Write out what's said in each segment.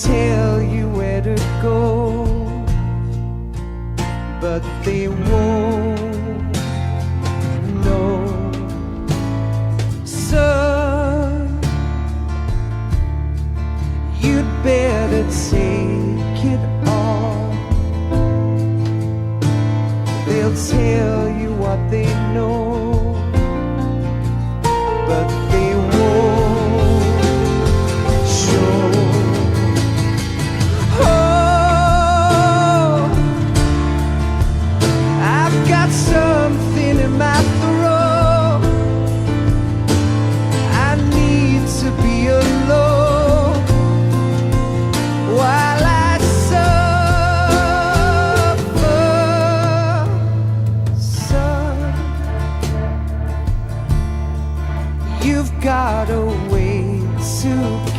tell you where to go, but they won't know. Son, you'd better take it all. They'll tell you what they know, but they won't show. Oh, I've got something in my throat. I need to be alone while I suffer. Son, you've got a way to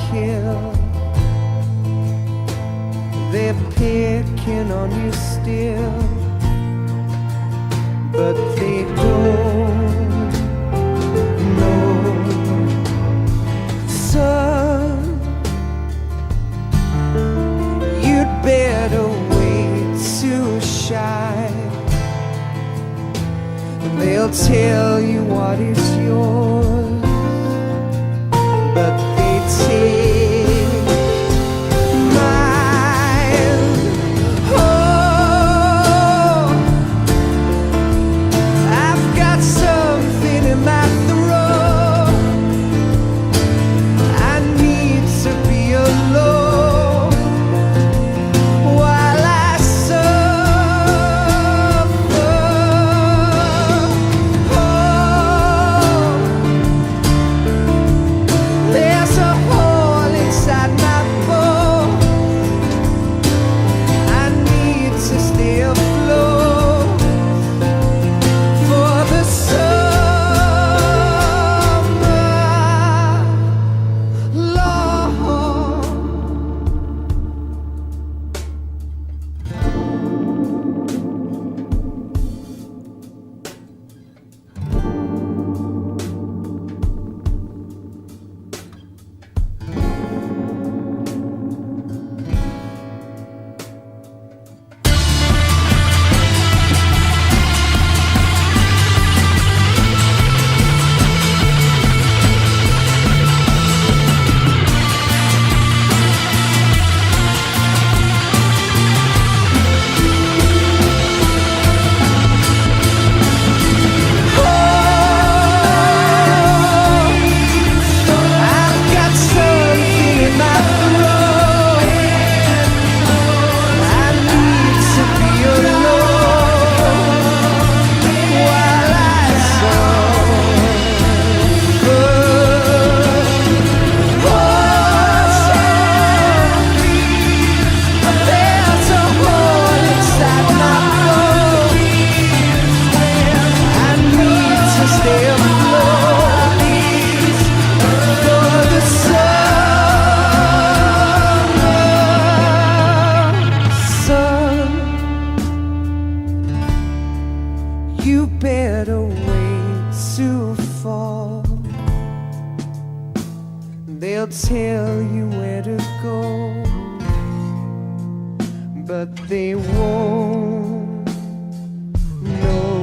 kill. They're picking on you still, but they don't know. Son, you'd better wait to shine. They'll tell you what is yours, but they take mine. Oh, I've got something in my throat. I need to be alone while I suffer. Oh, there's a hole inside my bones. I need to stay afloat for the summer, Lord. I've got something in my throat. I need to be alone while I suffer. Oh, there's a hole inside my bones. I need to stay afloat for the summer. Son, you better wait to fall. They'll tell you where to go, but they won't know.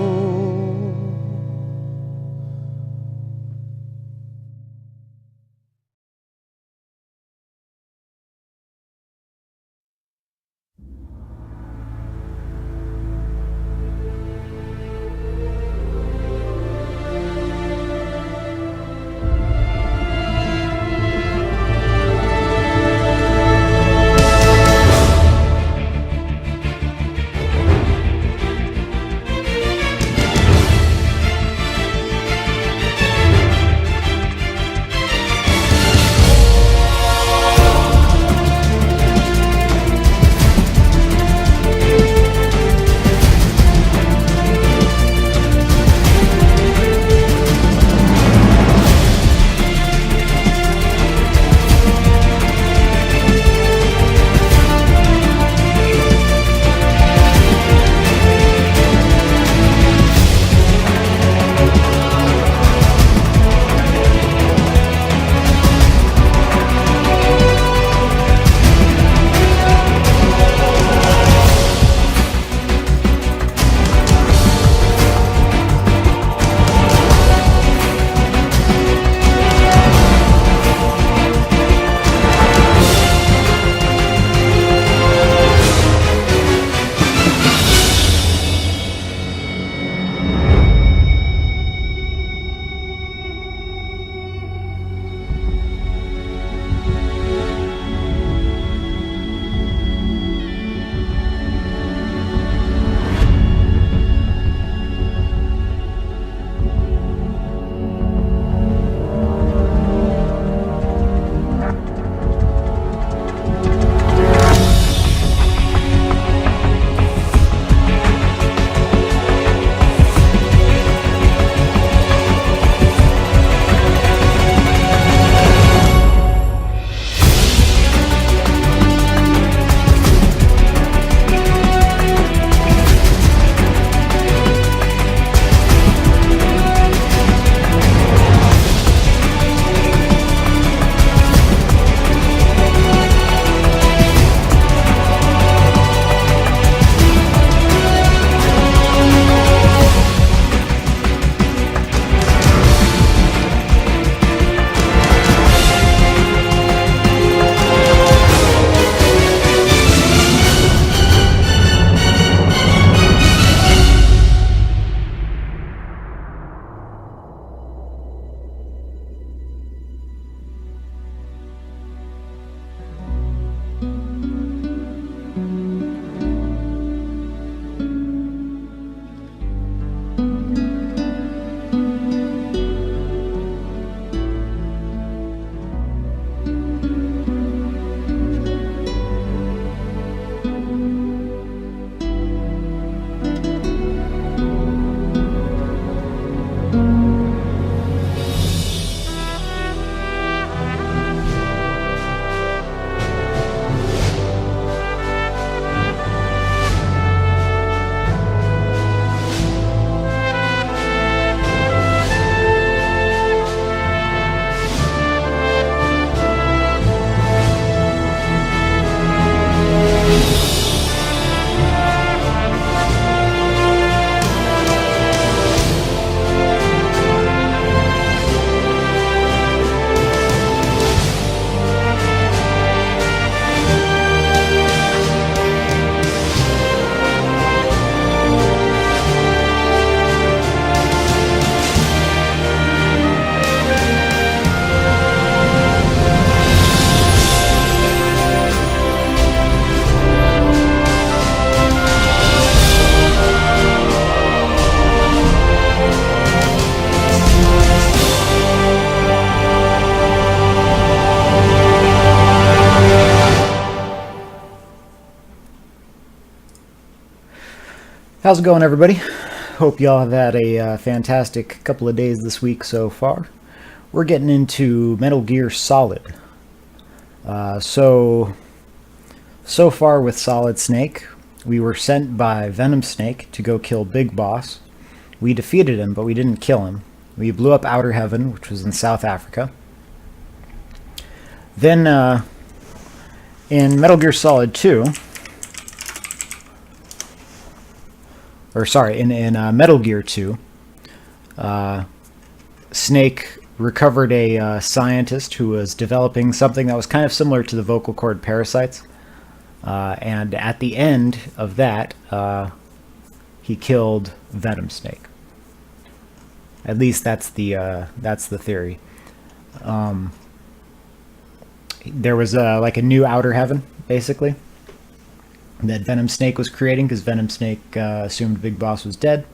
How's it going, everybody? Hope y'all have had a fantastic couple of days this week so far. We're getting into Metal Gear Solid. So far with Solid Snake, we were sent by Venom Snake to go kill Big Boss. We defeated him, but we didn't kill him. We blew up Outer Heaven, which was in South Africa. Then, in Metal Gear Solid 2... in Metal Gear 2, Snake recovered a scientist who was developing something that was kind of similar to the vocal cord parasites. And at the end of that, he killed Venom Snake. At least that's the theory. There was like a new Outer Heaven, basically, that Venom Snake was creating, because Venom Snake assumed Big Boss was dead,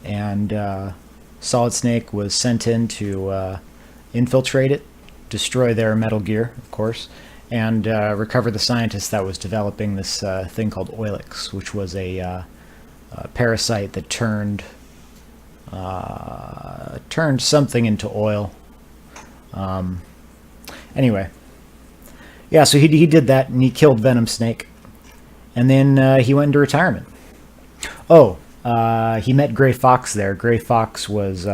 and Solid Snake was sent in to infiltrate it, destroy their Metal Gear, of course, and recover the scientist that was developing this thing called Oilix, which was a parasite that turned something into oil. Anyway, yeah, so he did that, and he killed Venom Snake. And then he went into retirement. Oh, he met Gray Fox there. Gray Fox was,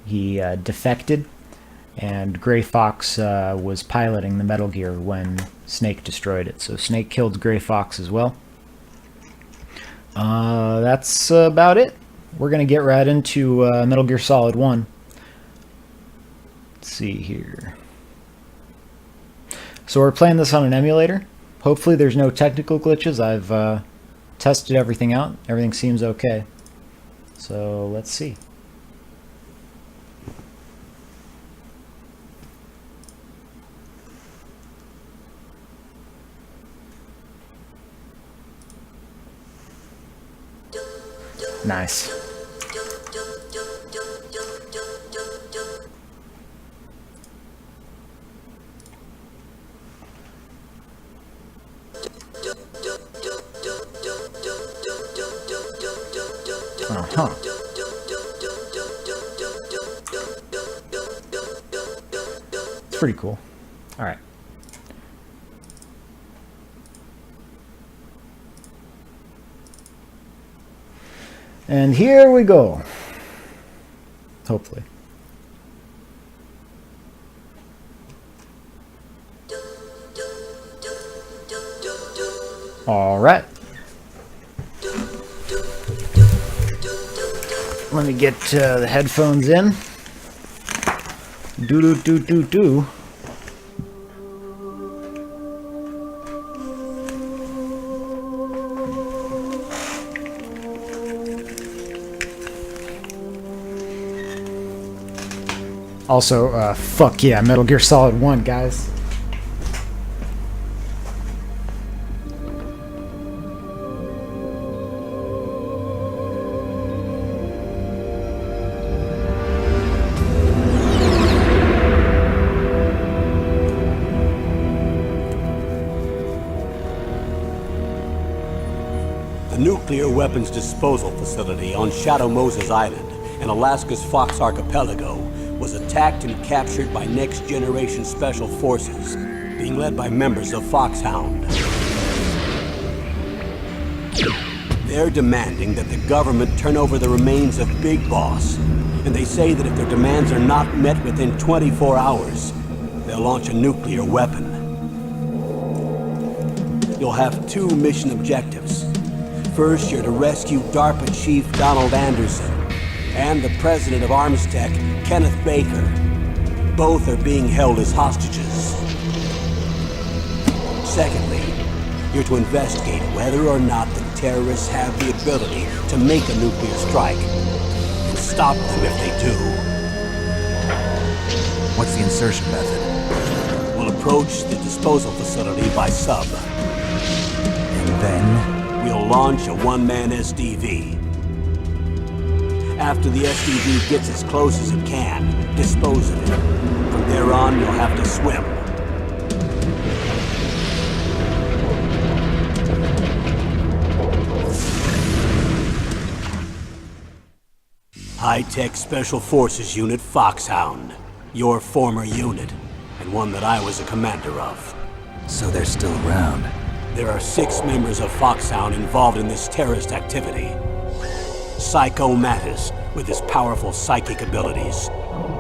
he defected, and Gray Fox was piloting the Metal Gear when Snake destroyed it. So Snake killed Gray Fox as well. That's about it. We're going to get right into Metal Gear Solid 1. Let's see here. So we're playing this on an emulator. Hopefully there's no technical glitches. I've tested everything out. Everything seems okay. So let's see. Nice. Uh-huh. It's pretty cool. All right. And here we go. Hopefully. All right. Let me get the headphones in. Do. Also, fuck yeah, Metal Gear Solid 1, guys. weapons disposal facility on Shadow Moses Island in Alaska's Fox Archipelago was attacked and captured by next-generation special forces, being led by members of Foxhound. They're demanding that the government turn over the remains of Big Boss, and they say that if their demands are not met within 24 hours, they'll launch a nuclear weapon. You'll have two mission objectives. First, you're to rescue DARPA Chief Donald Anderson and the president of Armstech, Kenneth Baker. Both are being held as hostages. Secondly, you're to investigate whether or not the terrorists have the ability to make a nuclear strike and stop them if they do. What's the insertion method? We'll approach the disposal facility by sub. And then? We'll launch a one-man SDV. After the SDV gets as close as it can, dispose of it. From there on, you'll have to swim. High-Tech Special Forces Unit Foxhound. Your former unit, and one that I was a commander of. So they're still around. There are 6 members of Foxhound involved in this terrorist activity. Psycho Mattis, with his powerful psychic abilities.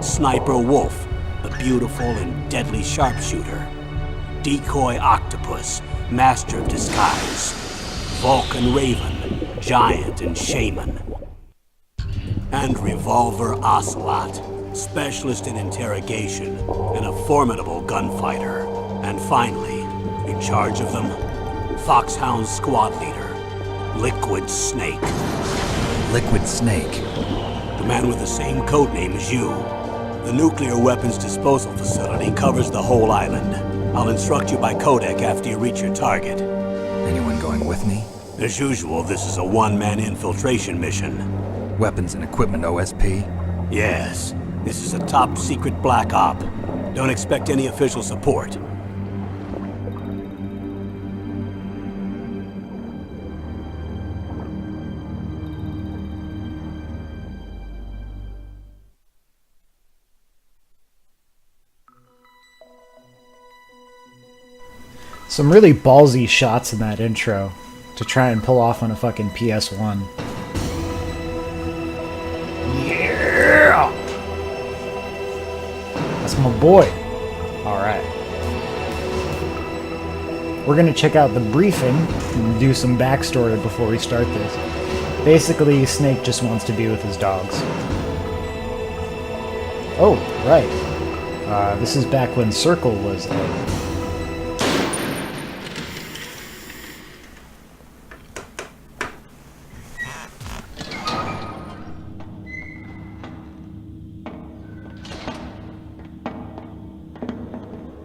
Sniper Wolf, the beautiful and deadly sharpshooter. Decoy Octopus, master of disguise. Vulcan Raven, giant and shaman. And Revolver Ocelot, specialist in interrogation and a formidable gunfighter. And finally, in charge of them, Foxhound's squad leader, Liquid Snake. Liquid Snake? The man with the same codename as you. The nuclear weapons disposal facility covers the whole island. I'll instruct you by codec after you reach your target. Anyone going with me? As usual, this is a one-man infiltration mission. Weapons and equipment OSP? Yes. This is a top-secret black op. Don't expect any official support. Some really ballsy shots in that intro to try and pull off on a fucking PS1. Yeah! That's my boy. Alright. We're gonna check out the briefing and do some backstory before we start this. Basically, Snake just wants to be with his dogs. Oh, right. This is back when Circle was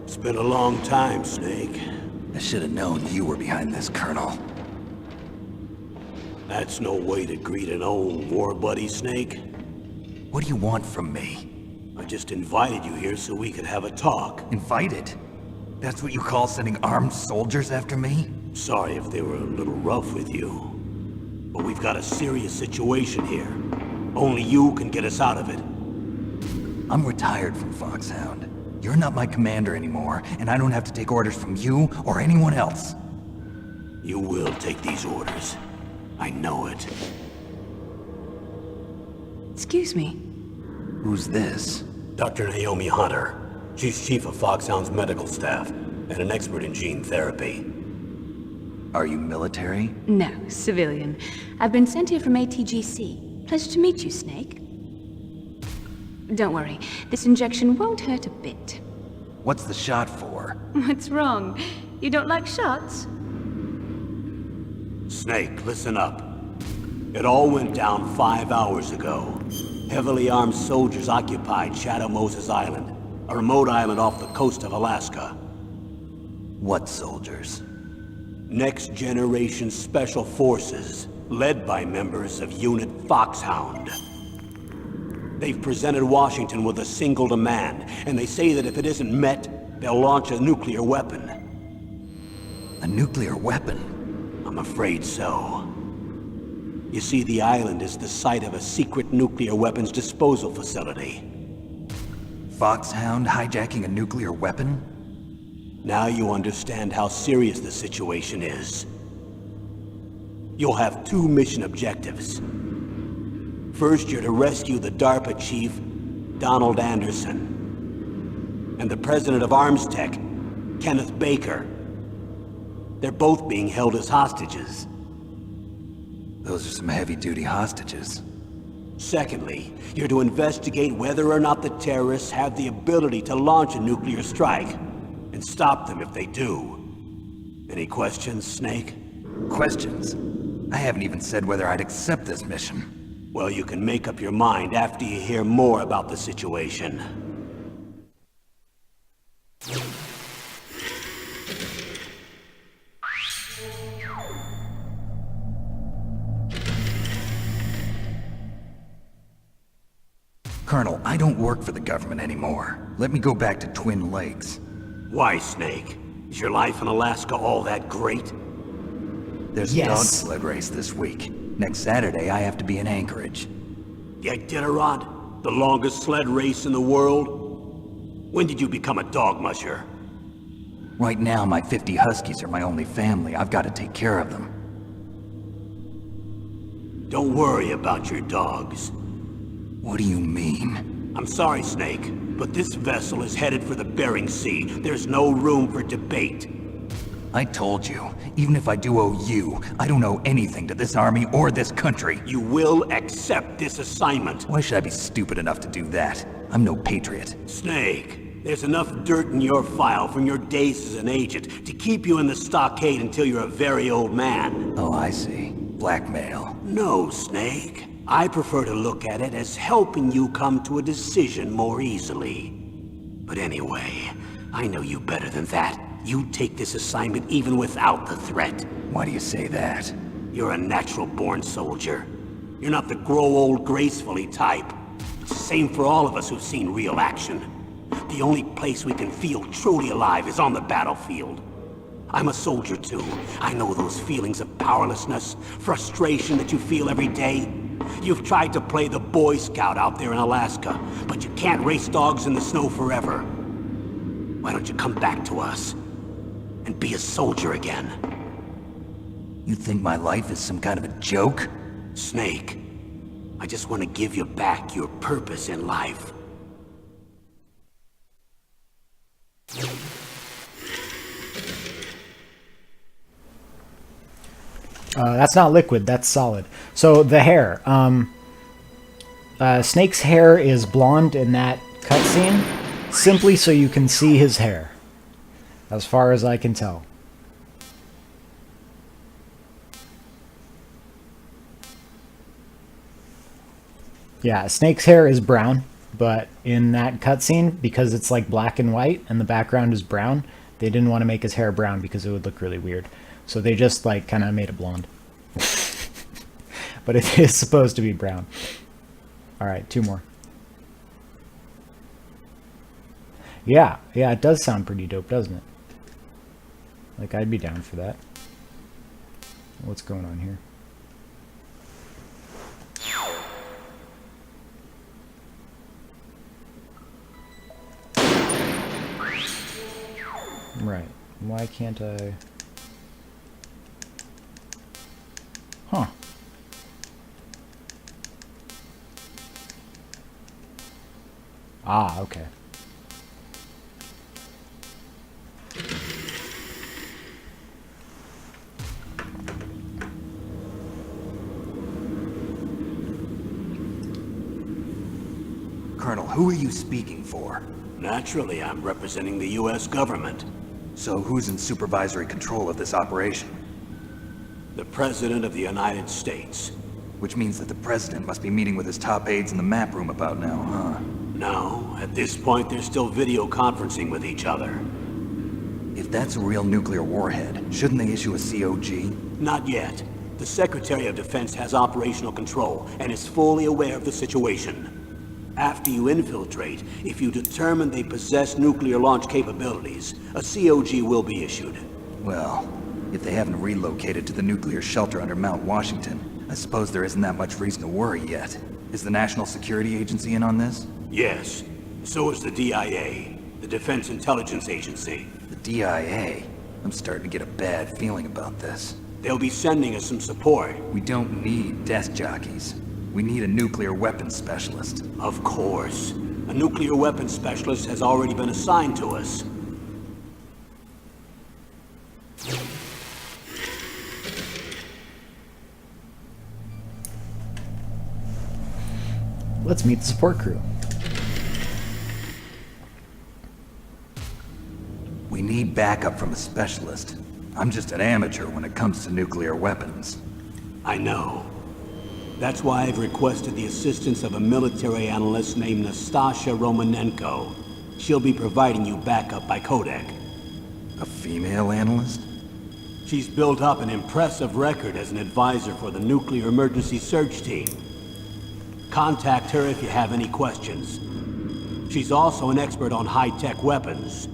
It's been a long time, Snake. I should have known you were behind this, Colonel. That's no way to greet an old war buddy, Snake. What do you want from me? I just invited you here so we could have a talk. Invited? That's what you call sending armed soldiers after me? Sorry if they were a little rough with you. But we've got a serious situation here. Only you can get us out of it. I'm retired from Foxhound. You're not my commander anymore, and I don't have to take orders from you or anyone else. You will take these orders. I know it. Excuse me. Who's this? Dr. Naomi Hunter. She's chief of Foxhound's medical staff, and an expert in gene therapy. Are you military? No, civilian. I've been sent here from ATGC. Pleasure to meet you, Snake. Don't worry, this injection won't hurt a bit. What's the shot for? What's wrong? You don't like shots? Snake, listen up. It all went down 5 hours ago. Heavily armed soldiers occupied Shadow Moses Island, a remote island off the coast of Alaska. What soldiers? Next generation special forces, led by members of Unit Foxhound. They've presented Washington with a single demand, and they say that if it isn't met, they'll launch a nuclear weapon. A nuclear weapon? I'm afraid so. You see, the island is the site of a secret nuclear weapons disposal facility. Foxhound hijacking a nuclear weapon? Now you understand how serious the situation is. You'll have two mission objectives. First, you're to rescue the DARPA chief, Donald Anderson, and the president of Arms Tech, Kenneth Baker. They're both being held as hostages. Those are some heavy-duty hostages. Secondly, you're to investigate whether or not the terrorists have the ability to launch a nuclear strike, and stop them if they do. Any questions, Snake? Questions? I haven't even said whether I'd accept this mission. Well, you can make up your mind after you hear more about the situation. Colonel, I don't work for the government anymore. Let me go back to Twin Lakes. Why, Snake? Is your life in Alaska all that great? There's a dog sled race this week. Next Saturday, I have to be in Anchorage. The Iditarod? The longest sled race in the world? When did you become a dog musher? Right now, my 50 huskies are my only family. I've got to take care of them. Don't worry about your dogs. What do you mean? I'm sorry, Snake, but this vessel is headed for the Bering Sea. There's no room for debate. I told you, even if I do owe you, I don't owe anything to this army or this country. You will accept this assignment. Why should I be stupid enough to do that? I'm no patriot. Snake, there's enough dirt in your file from your days as an agent to keep you in the stockade until you're a very old man. Oh, I see. Blackmail. No, Snake. I prefer to look at it as helping you come to a decision more easily. But anyway, I know you better than that. You take this assignment even without the threat. Why do you say that? You're a natural-born soldier. You're not the grow old gracefully type. It's the same for all of us who've seen real action. The only place we can feel truly alive is on the battlefield. I'm a soldier too. I know those feelings of powerlessness, frustration that you feel every day. You've tried to play the Boy Scout out there in Alaska, but you can't race dogs in the snow forever. Why don't you come back to us and be a soldier again? You think my life is some kind of a joke? Snake, I just want to give you back your purpose in life. That's not liquid, that's solid. So the hair. Snake's hair is blonde in that cutscene, simply so you can see his hair, as far as I can tell. Yeah, Snake's hair is brown, but in that cutscene, because it's like black and white and the background is brown, they didn't want to make his hair brown because it would look really weird. So they just like kind of made it blonde. But it is supposed to be brown. Alright, two more. Yeah, it does sound pretty dope, doesn't it? Like, I'd be down for that. What's going on here? Right. Why can't I... Huh. Ah, okay. Colonel, who are you speaking for? Naturally, I'm representing the U.S. government. So who's in supervisory control of this operation? The President of the United States. Which means that the President must be meeting with his top aides in the map room about now, huh? No, at this point they're still video conferencing with each other. If that's a real nuclear warhead, shouldn't they issue a COG? Not yet. The Secretary of Defense has operational control and is fully aware of the situation. After you infiltrate, if you determine they possess nuclear launch capabilities, a COG will be issued. Well, if they haven't relocated to the nuclear shelter under Mount Washington, I suppose there isn't that much reason to worry yet. Is the National Security Agency in on this? Yes. So is the DIA, the Defense Intelligence Agency. The DIA? I'm starting to get a bad feeling about this. They'll be sending us some support. We don't need desk jockeys. We need a nuclear weapons specialist. Of course. A nuclear weapons specialist has already been assigned to us. Let's meet the support crew. We need backup from a specialist. I'm just an amateur when it comes to nuclear weapons. I know. That's why I've requested the assistance of a military analyst named Nastasha Romanenko. She'll be providing you backup by Kodak. A female analyst? She's built up an impressive record as an advisor for the Nuclear Emergency Search Team. Contact her if you have any questions. She's also an expert on high-tech weapons.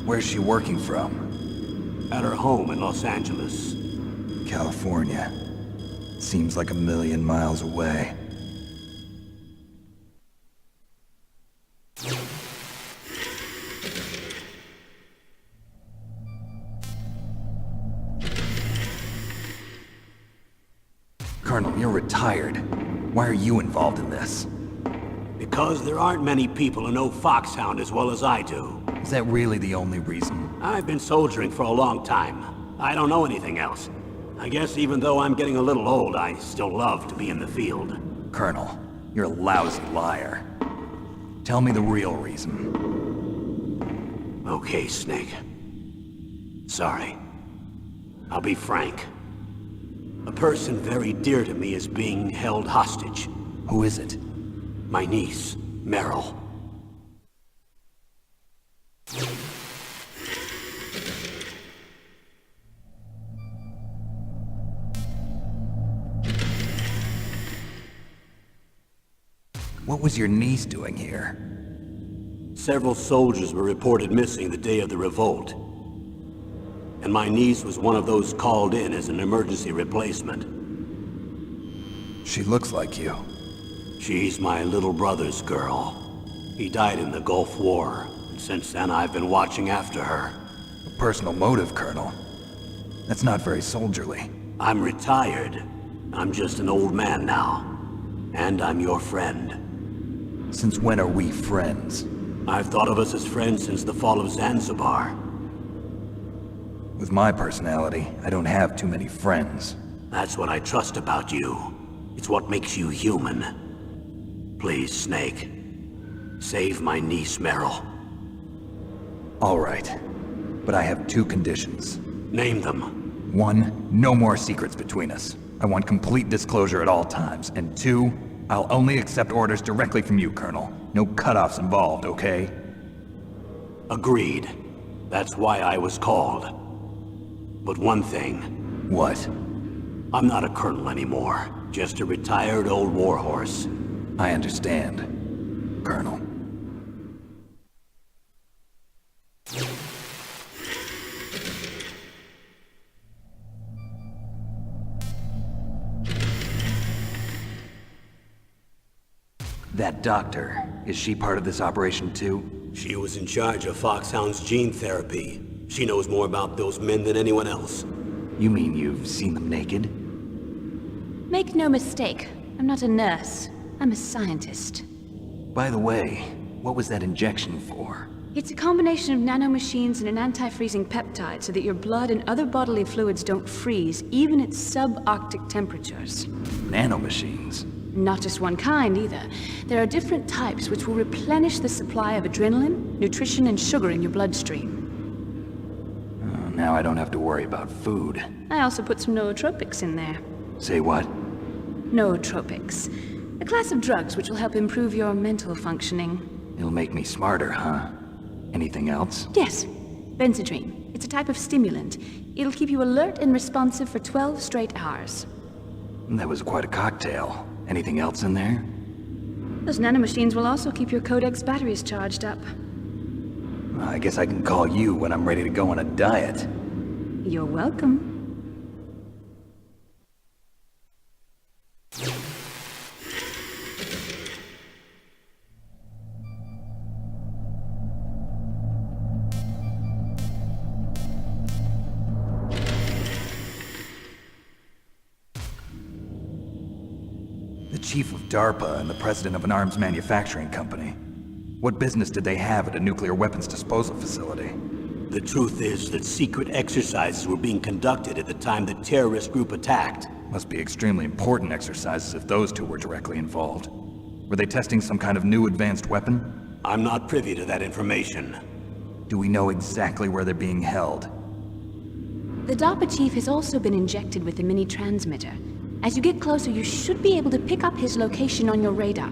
Where's she working from? At her home in Los Angeles. California. Seems like a million miles away. Colonel, you're retired. Why are you involved in this? Because there aren't many people who know Foxhound as well as I do. Is that really the only reason? I've been soldiering for a long time. I don't know anything else. I guess even though I'm getting a little old, I still love to be in the field. Colonel, you're a lousy liar. Tell me the real reason. Okay, Snake. Sorry. I'll be frank. A person very dear to me is being held hostage. Who is it? My niece, Meryl. What was your niece doing here? Several soldiers were reported missing the day of the revolt. And my niece was one of those called in as an emergency replacement. She looks like you. She's my little brother's girl. He died in the Gulf War, and since then I've been watching after her. A personal motive, Colonel. That's not very soldierly. I'm retired. I'm just an old man now. And I'm your friend. Since when are we friends? I've thought of us as friends since the fall of Zanzibar. With my personality, I don't have too many friends. That's what I trust about you. It's what makes you human. Please, Snake. Save my niece, Meryl. All right. But I have two conditions. Name them. 1, no more secrets between us. I want complete disclosure at all times. And 2, I'll only accept orders directly from you, Colonel. No cutoffs involved, okay? Agreed. That's why I was called. But one thing. What? I'm not a colonel anymore. Just a retired old warhorse. I understand, Colonel. That doctor, is she part of this operation too? She was in charge of Foxhound's gene therapy. She knows more about those men than anyone else. You mean you've seen them naked? Make no mistake, I'm not a nurse. I'm a scientist. By the way, what was that injection for? It's a combination of nanomachines and an anti-freezing peptide so that your blood and other bodily fluids don't freeze, even at subarctic temperatures. Nanomachines? Not just one kind, either. There are different types which will replenish the supply of adrenaline, nutrition, and sugar in your bloodstream. Now I don't have to worry about food. I also put some nootropics in there. Say what? Nootropics. A class of drugs which will help improve your mental functioning. It'll make me smarter, huh? Anything else? Yes. Benzedrine. It's a type of stimulant. It'll keep you alert and responsive for 12 straight hours. That was quite a cocktail. Anything else in there? Those nanomachines will also keep your Codex batteries charged up. I guess I can call you when I'm ready to go on a diet. You're welcome. The chief of DARPA and the president of an arms manufacturing company. What business did they have at a nuclear weapons disposal facility? The truth is that secret exercises were being conducted at the time the terrorist group attacked. Must be extremely important exercises if those two were directly involved. Were they testing some kind of new advanced weapon? I'm not privy to that information. Do we know exactly where they're being held? The DARPA chief has also been injected with a mini transmitter. As you get closer, you should be able to pick up his location on your radar.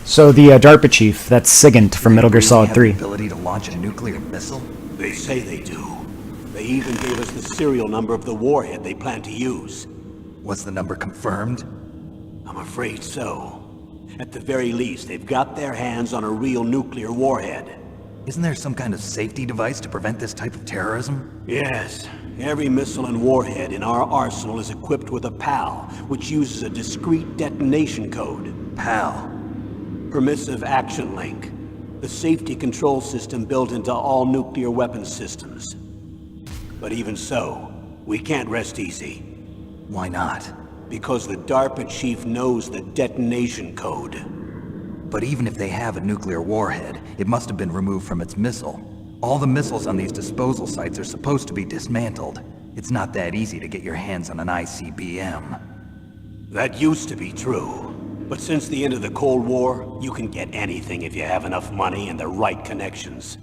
So the DARPA chief, that's Sigint from Metal Gear Solid 3. Have the ability to launch a nuclear missile? They say they do. They even gave us the serial number of the warhead they plan to use. Was the number confirmed? I'm afraid so. At the very least, they've got their hands on a real nuclear warhead. Isn't there some kind of safety device to prevent this type of terrorism? Yes. Every missile and warhead in our arsenal is equipped with a PAL, which uses a discrete detonation code. PAL. Permissive Action Link. The safety control system built into all nuclear weapons systems. But even so, we can't rest easy. Why not? Because the DARPA chief knows the detonation code. But even if they have a nuclear warhead, it must have been removed from its missile. All the missiles on these disposal sites are supposed to be dismantled. It's not that easy to get your hands on an ICBM. That used to be true. But since the end of the Cold War, you can get anything if you have enough money and the right connections.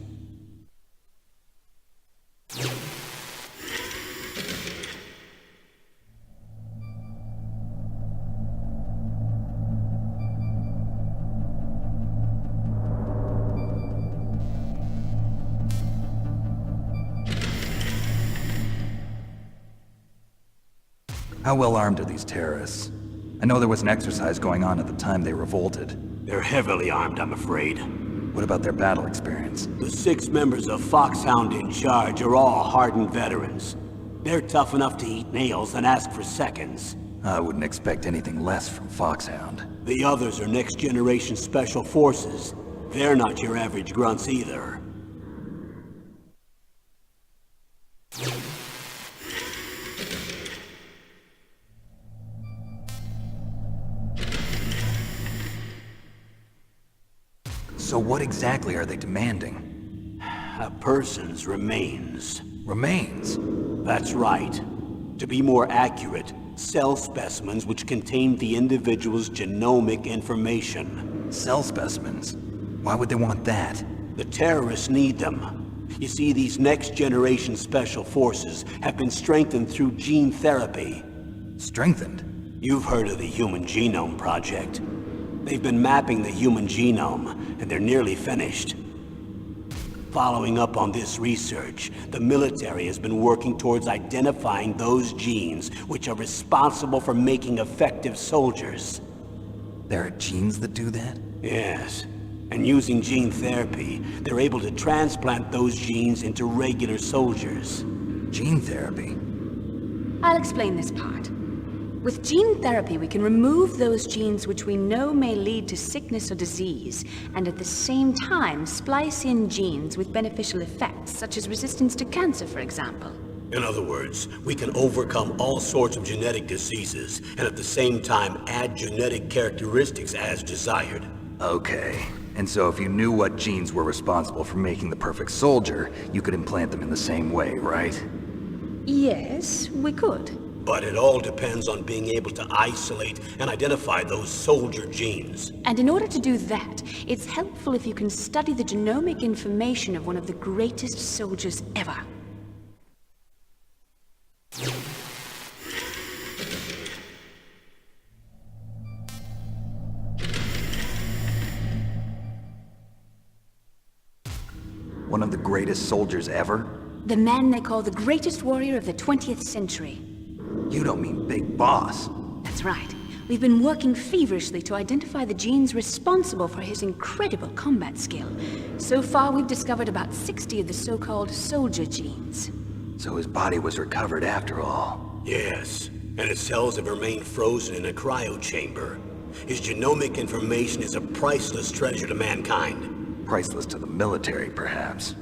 How well armed are these terrorists? I know there was an exercise going on at the time they revolted. They're heavily armed, I'm afraid. What about their battle experience? The 6 members of Foxhound in charge are all hardened veterans. They're tough enough to eat nails and ask for seconds. I wouldn't expect anything less from Foxhound. The others are next-generation special forces. They're not your average grunts either. So what exactly are they demanding? A person's remains. Remains? That's right. To be more accurate, cell specimens which contain the individual's genomic information. Cell specimens? Why would they want that? The terrorists need them. You see, these next-generation special forces have been strengthened through gene therapy. Strengthened? You've heard of the Human Genome Project. They've been mapping the human genome, and they're nearly finished. Following up on this research, the military has been working towards identifying those genes which are responsible for making effective soldiers. There are genes that do that? Yes. And using gene therapy, they're able to transplant those genes into regular soldiers. Gene therapy? I'll explain this part. With gene therapy, we can remove those genes which we know may lead to sickness or disease, and at the same time splice in genes with beneficial effects, such as resistance to cancer, for example. In other words, we can overcome all sorts of genetic diseases, and at the same time add genetic characteristics as desired. Okay. And so if you knew what genes were responsible for making the perfect soldier, you could implant them in the same way, right? Yes, we could. But it all depends on being able to isolate and identify those soldier genes. And in order to do that, it's helpful if you can study the genomic information of one of the greatest soldiers ever. One of the greatest soldiers ever? The man they call the greatest warrior of the 20th century. You don't mean Big Boss. That's right. We've been working feverishly to identify the genes responsible for his incredible combat skill. So far, we've discovered about 60 of the so-called soldier genes. So his body was recovered after all. Yes, and his cells have remained frozen in a cryo chamber. His genomic information is a priceless treasure to mankind. Priceless to the military, perhaps.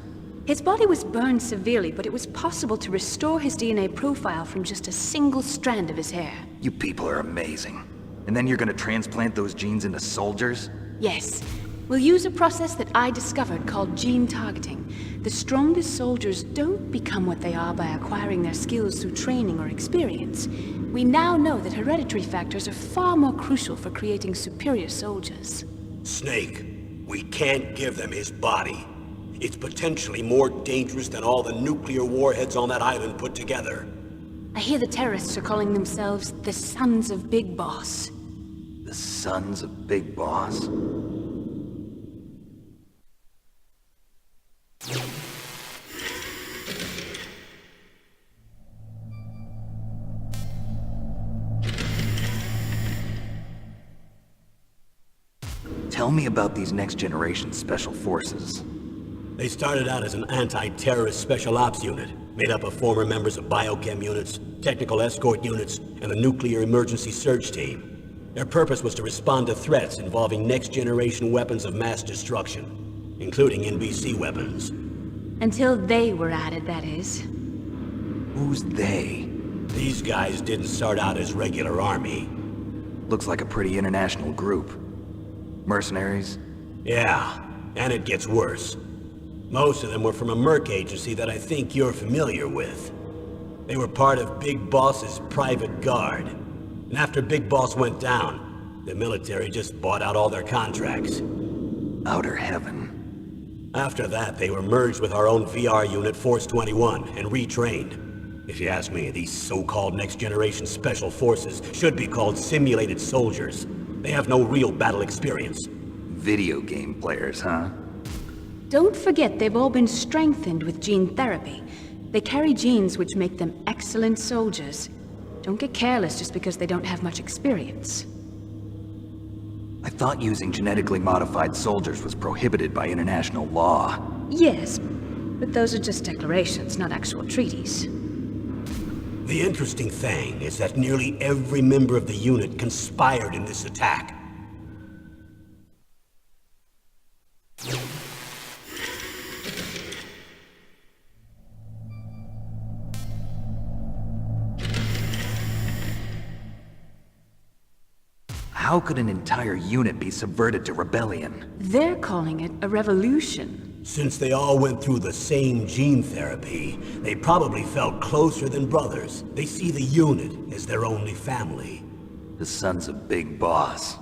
His body was burned severely, but it was possible to restore his DNA profile from just a single strand of his hair. You people are amazing. And then you're gonna transplant those genes into soldiers? Yes. We'll use a process that I discovered called gene targeting. The strongest soldiers don't become what they are by acquiring their skills through training or experience. We now know that hereditary factors are far more crucial for creating superior soldiers. Snake, we can't give them his body. It's potentially more dangerous than all the nuclear warheads on that island put together. I hear the terrorists are calling themselves the Sons of Big Boss. The Sons of Big Boss? Tell me about these next-generation special forces. They started out as an anti-terrorist special ops unit, made up of former members of biochem units, technical escort units, and the nuclear emergency surge team. Their purpose was to respond to threats involving next-generation weapons of mass destruction, including NBC weapons. Until they were added, that is. Who's they? These guys didn't start out as regular army. Looks like a pretty international group. Mercenaries? Yeah, and it gets worse. Most of them were from a merc agency that I think you're familiar with. They were part of Big Boss's private guard. And after Big Boss went down, the military just bought out all their contracts. Outer Heaven. After that, they were merged with our own VR unit, Force 21, and retrained. If you ask me, these so-called next-generation special forces should be called simulated soldiers. They have no real battle experience. Video game players, huh? Don't forget they've all been strengthened with gene therapy. They carry genes which make them excellent soldiers. Don't get careless just because they don't have much experience. I thought using genetically modified soldiers was prohibited by international law. Yes, but those are just declarations, not actual treaties. The interesting thing is that nearly every member of the unit conspired in this attack. How could an entire unit be subverted to rebellion? They're calling it a revolution. Since they all went through the same gene therapy, they probably felt closer than brothers. They see the unit as their only family. The Sons of Big Boss.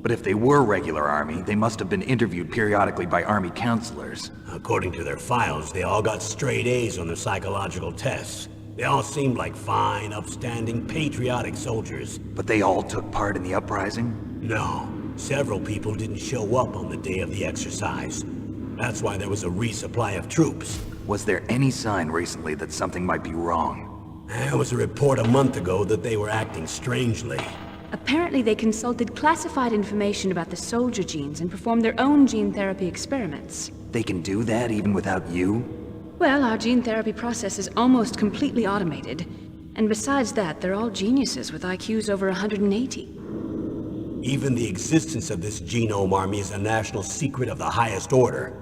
But if they were regular army, they must have been interviewed periodically by army counselors. According to their files, they all got straight A's on their psychological tests. They all seemed like fine, upstanding, patriotic soldiers. But they all took part in the uprising? No, several people didn't show up on the day of the exercise. That's why there was a resupply of troops. Was there any sign recently that something might be wrong? There was a report a month ago that they were acting strangely. Apparently they consulted classified information about the soldier genes and performed their own gene therapy experiments. They can do that even without you? Well, our gene therapy process is almost completely automated. And besides that, they're all geniuses with IQs over 180. Even the existence of this genome army is a national secret of the highest order.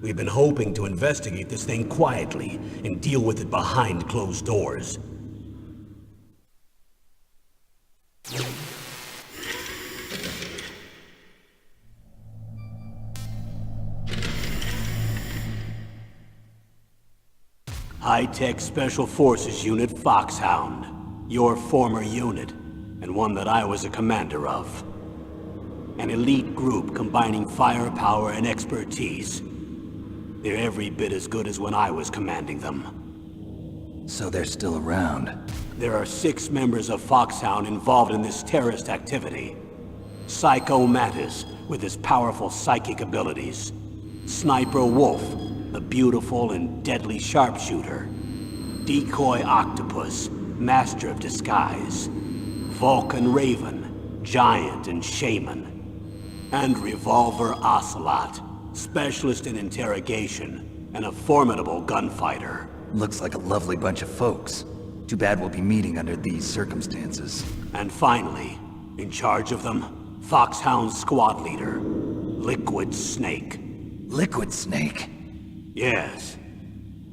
We've been hoping to investigate this thing quietly and deal with it behind closed doors. High-Tech Special Forces Unit Foxhound. Your former unit, and one that I was a commander of. An elite group combining firepower and expertise. They're every bit as good as when I was commanding them. So they're still around. There are 6 members of Foxhound involved in this terrorist activity. Psycho Mattis, with his powerful psychic abilities. Sniper Wolf, the beautiful and deadly sharpshooter. Decoy Octopus, master of disguise. Vulcan Raven, giant and shaman. And Revolver Ocelot, specialist in interrogation and a formidable gunfighter. Looks like a lovely bunch of folks. Too bad we'll be meeting under these circumstances. And finally, in charge of them, Foxhound's squad leader, Liquid Snake. Liquid Snake? Yes.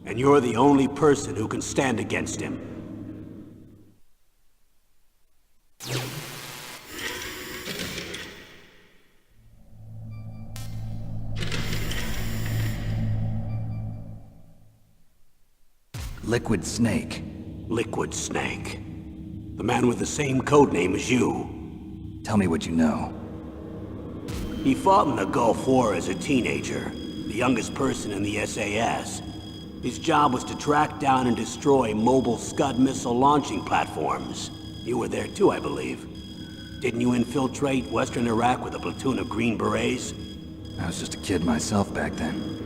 And you're the only person who can stand against him. Liquid Snake. Liquid Snake. The man with the same codename as you. Tell me what you know. He fought in the Gulf War as a teenager, the youngest person in the SAS. His job was to track down and destroy mobile Scud missile launching platforms. You were there too, I believe. Didn't you infiltrate Western Iraq with a platoon of Green Berets? I was just a kid myself back then.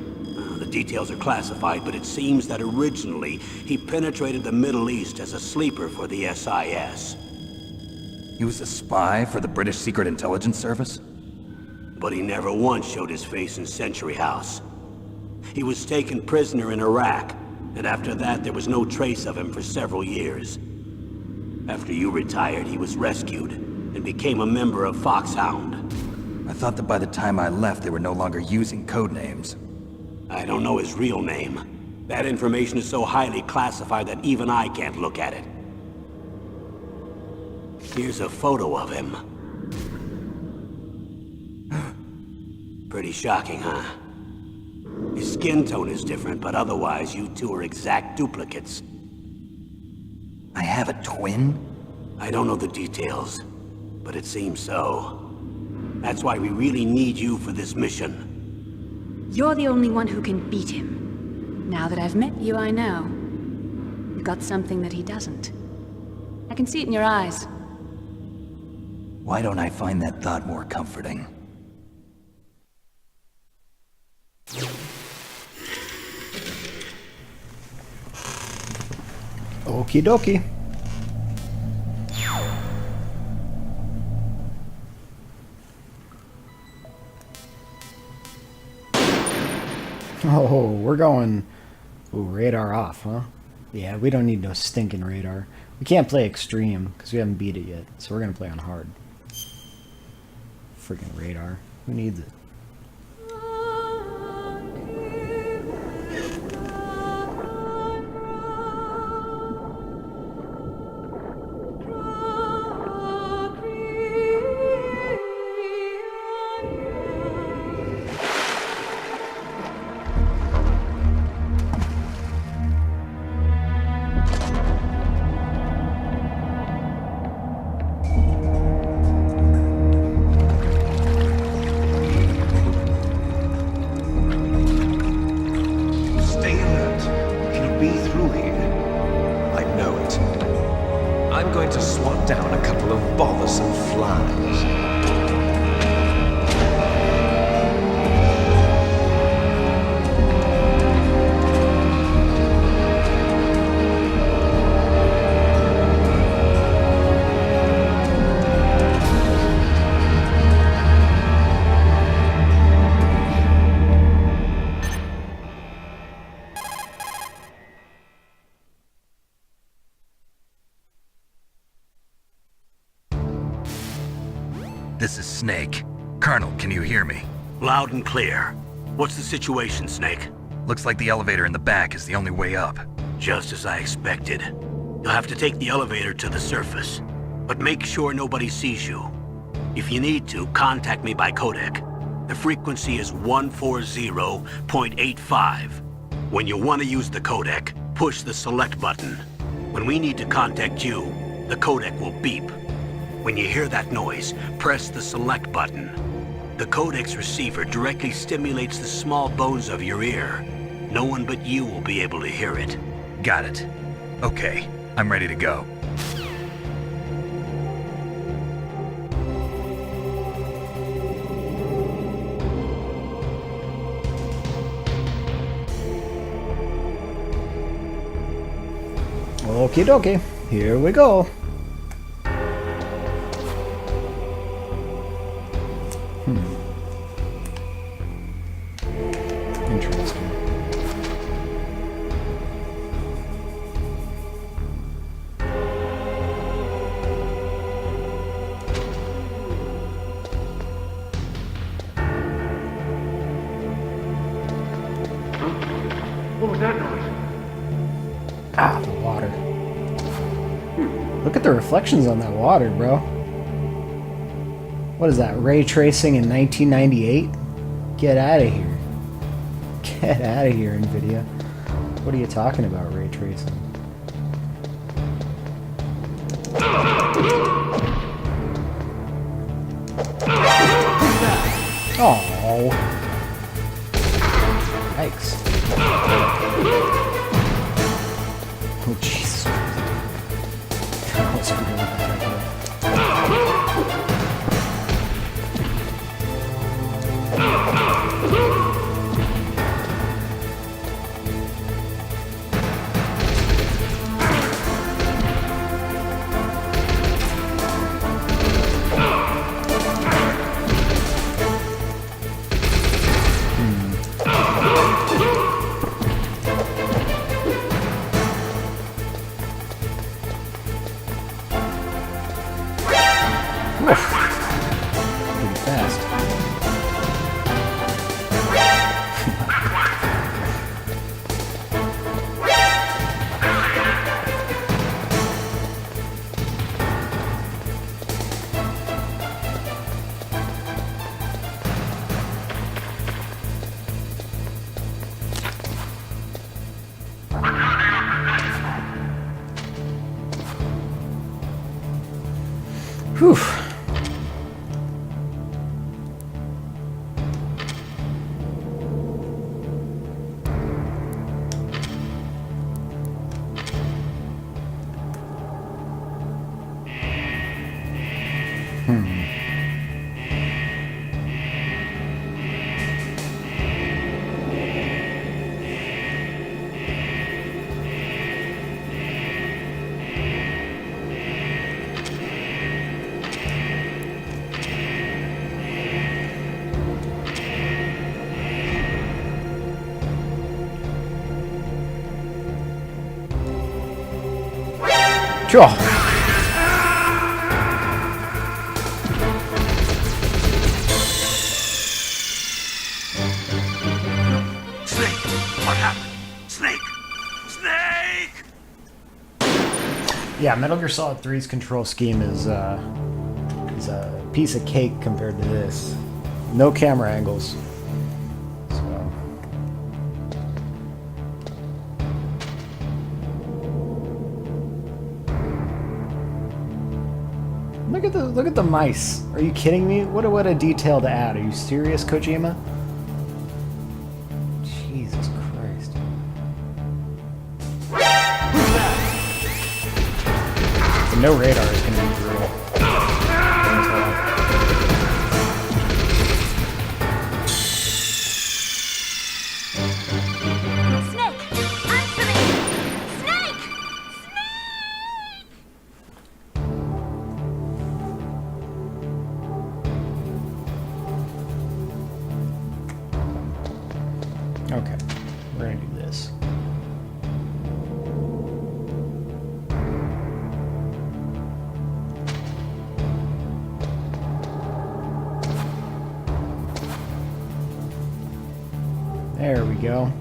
The details are classified, but it seems that originally he penetrated the Middle East as a sleeper for the SIS. He was a spy for the British Secret Intelligence Service? But he never once showed his face in Century House. He was taken prisoner in Iraq, and after that there was no trace of him for several years. After you retired, he was rescued and became a member of Foxhound. I thought that by the time I left, they were no longer using code names. I don't know his real name. That information is so highly classified that even I can't look at it. Here's a photo of him. Pretty shocking, huh? His skin tone is different, but otherwise you two are exact duplicates. I have a twin? I don't know the details, but it seems so. That's why we really need you for this mission. You're the only one who can beat him. Now that I've met you, I know. You've got something that he doesn't. I can see it in your eyes. Why don't I find that thought more comforting? Okie dokie. Oh, we're going... Ooh, radar off, huh? Yeah, we don't need no stinking radar. We can't play extreme, because we haven't beat it yet. So we're going to play on hard. Freaking radar. Who needs it? Stay alert. He'll be through here. I know it. I'm going to swat down a couple of bothersome flies. This is Snake. Colonel, can you hear me? Loud and clear. What's the situation, Snake? Looks like the elevator in the back is the only way up. Just as I expected. You'll have to take the elevator to the surface, but make sure nobody sees you. If you need to, contact me by codec. The frequency is 140.85. When you want to use the codec, push the select button. When we need to contact you, the codec will beep. When you hear that noise, press the select button. The codec's receiver directly stimulates the small bones of your ear. No one but you will be able to hear it. Got it. Okay, I'm ready to go. Okie dokie. Here we go. Interesting. What was that noise? Ah, the water. Look at the reflections on that water, bro. What is that, ray tracing in 1998? Get out of here. Get out of here, NVIDIA. What are you talking about, ray tracing? Oh. Yikes. Oh, Jesus. That was a really bad pretty fast. Whew. Sure. Snake! What happened? Snake! Snake! Yeah, Metal Gear Solid 3's control scheme is a piece of cake compared to this. No camera angles. So. Look at the mice. Are you kidding me? What a detail to add. Are you serious, Kojima? Jesus Christ. The no radar is gonna be brutal. Snake! Answer me! Snake! Okay, we're gonna do this. There we go.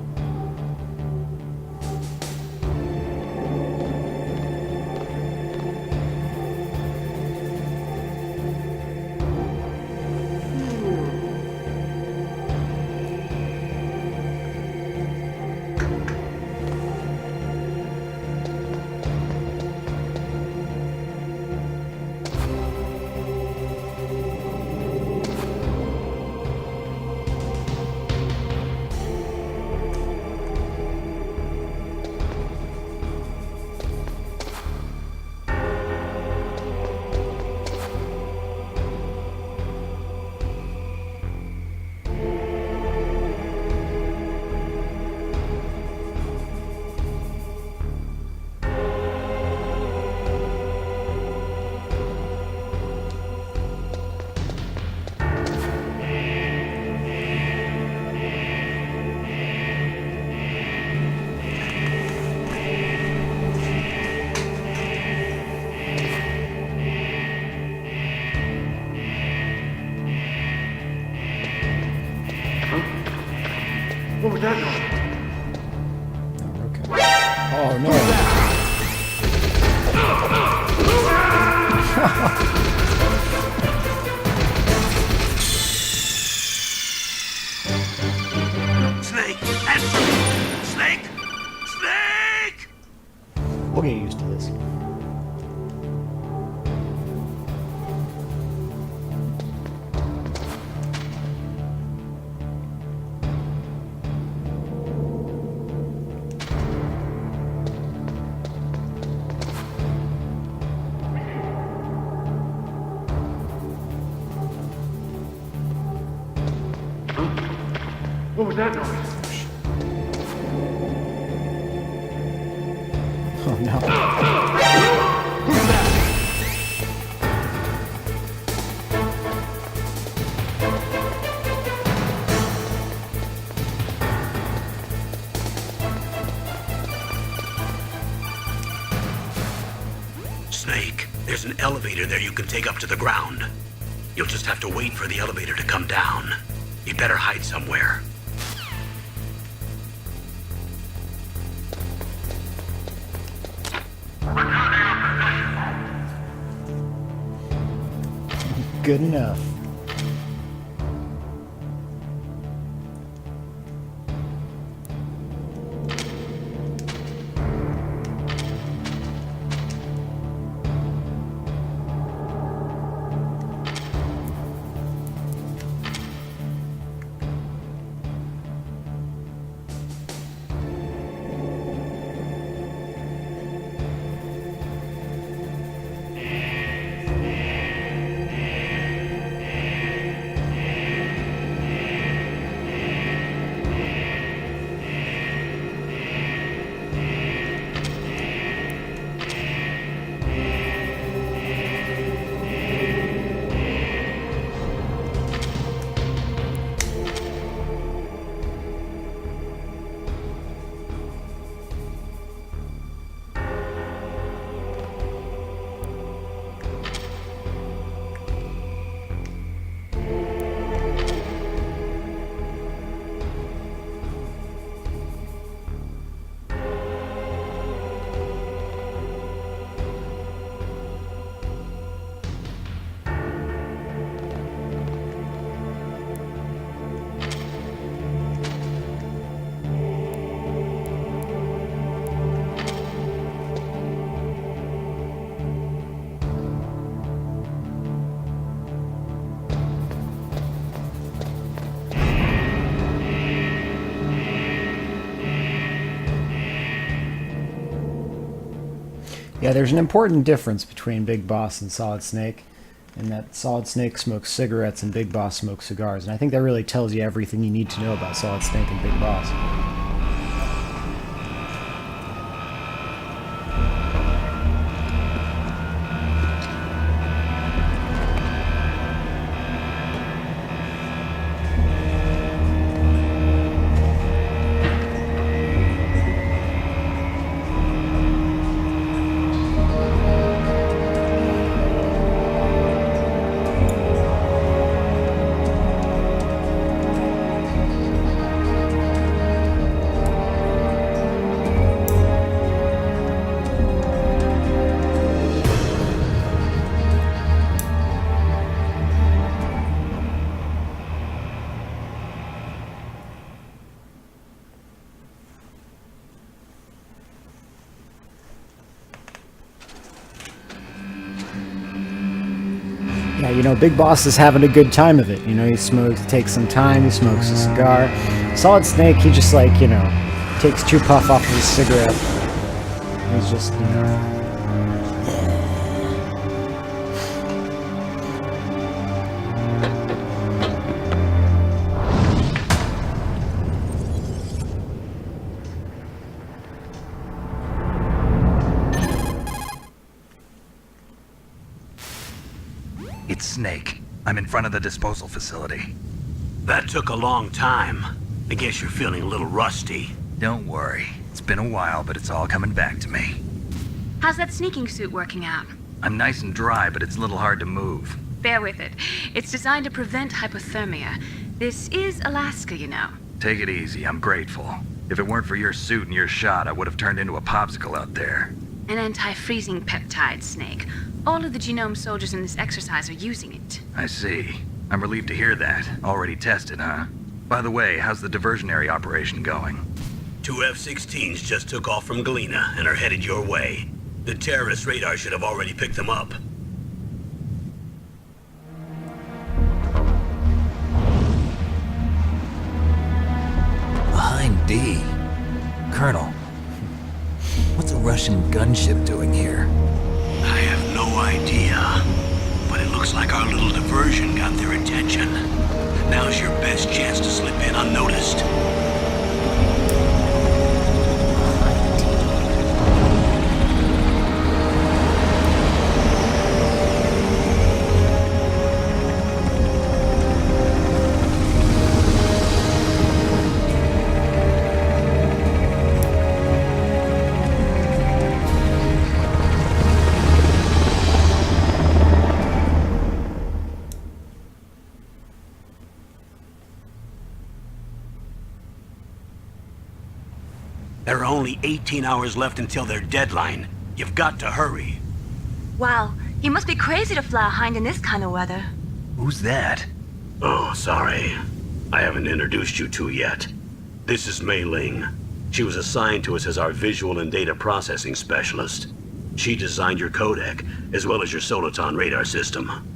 Okay. Oh no. Snake! Answer me! Snake! Snake! We'll get used to this. What was that noise? Oh no. Snake, there's an elevator there you can take up to the ground. You'll just have to wait for the elevator to come down. You better hide somewhere. Good enough. Yeah, there's an important difference between Big Boss and Solid Snake, in that Solid Snake smokes cigarettes and Big Boss smokes cigars, and I think that really tells you everything you need to know about Solid Snake and Big Boss. Yeah, you know, Big Boss is having a good time of it. You know, he takes some time, he smokes a cigar. Solid Snake, he just like, you know, takes 2 puff off of his cigarette. He's just, you know. It's Snake. I'm in front of the disposal facility. That took a long time. I guess you're feeling a little rusty. Don't worry. It's been a while, but it's all coming back to me. How's that sneaking suit working out? I'm nice and dry, but it's a little hard to move. Bear with it. It's designed to prevent hypothermia. This is Alaska, you know. Take it easy, I'm grateful. If it weren't for your suit and your shot, I would have turned into a popsicle out there. An anti-freezing peptide, Snake. All of the genome soldiers in this exercise are using it. I see. I'm relieved to hear that. Already tested, huh? By the way, how's the diversionary operation going? 2 F-16s just took off from Galena and are headed your way. The terrorist radar should have already picked them up. Behind D. Colonel, what's a Russian gunship doing here? I have no idea, but it looks like our little diversion got their attention. Now's your best chance to slip in unnoticed. There are only 18 hours left until their deadline. You've got to hurry. Wow, you must be crazy to fly a hind in this kind of weather. Who's that? Oh, sorry. I haven't introduced you to yet. This is Mei Ling. She was assigned to us as our visual and data processing specialist. She designed your codec, as well as your Soliton radar system.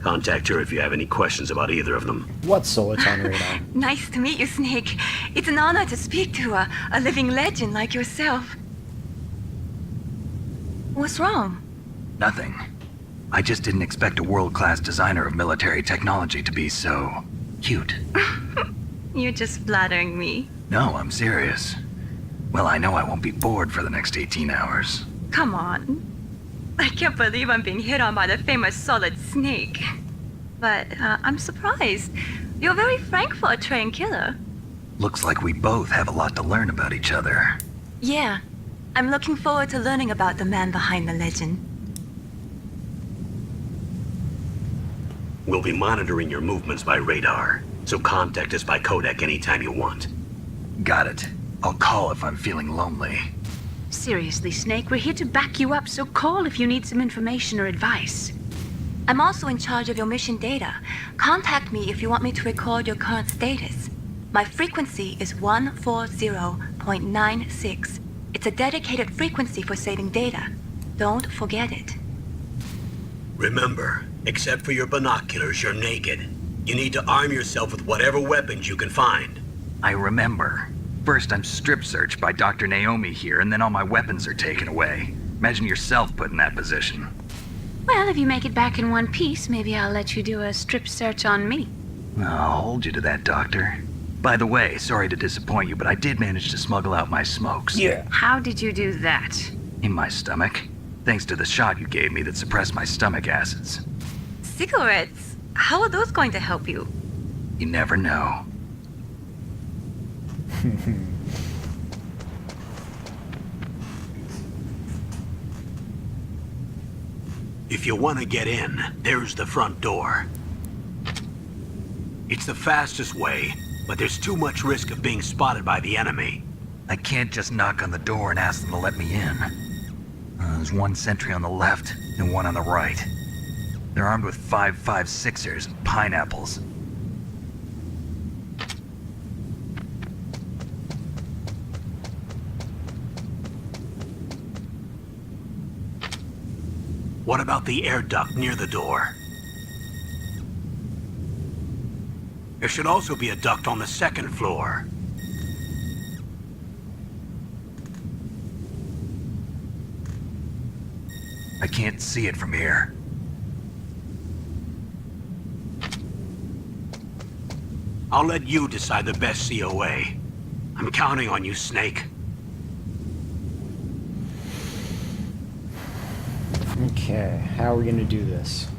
Contact her if you have any questions about either of them. What's Soliton radar? Nice to meet you, Snake. It's an honor to speak to a living legend like yourself. What's wrong? Nothing. I just didn't expect a world-class designer of military technology to be so cute. You're just flattering me. No, I'm serious. Well, I know I won't be bored for the next 18 hours. Come on. I can't believe I'm being hit on by the famous Solid Snake. But I'm surprised. You're very frank for a trained killer. Looks like we both have a lot to learn about each other. Yeah. I'm looking forward to learning about the man behind the legend. We'll be monitoring your movements by radar, so contact us by codec anytime you want. Got it. I'll call if I'm feeling lonely. Seriously, Snake, we're here to back you up, so call if you need some information or advice. I'm also in charge of your mission data. Contact me if you want me to record your current status. My frequency is 140.96. It's a dedicated frequency for saving data. Don't forget it. Remember, except for your binoculars, you're naked. You need to arm yourself with whatever weapons you can find. I remember. First, I'm strip searched by Dr. Naomi here, and then all my weapons are taken away. Imagine yourself put in that position. Well, if you make it back in one piece, maybe I'll let you do a strip search on me. I'll hold you to that, Doctor. By the way, sorry to disappoint you, but I did manage to smuggle out my smokes. Yeah. How did you do that? In my stomach. Thanks to the shot you gave me that suppressed my stomach acids. Cigarettes? How are those going to help you? You never know. If you want to get in, there's the front door. It's the fastest way, but there's too much risk of being spotted by the enemy. I can't just knock on the door and ask them to let me in. There's one sentry on the left and one on the right. They're armed with 5.56ers and pineapples. What about the air duct near the door? There should also be a duct on the second floor. I can't see it from here. I'll let you decide the best COA. I'm counting on you, Snake. Okay, how are we gonna do this?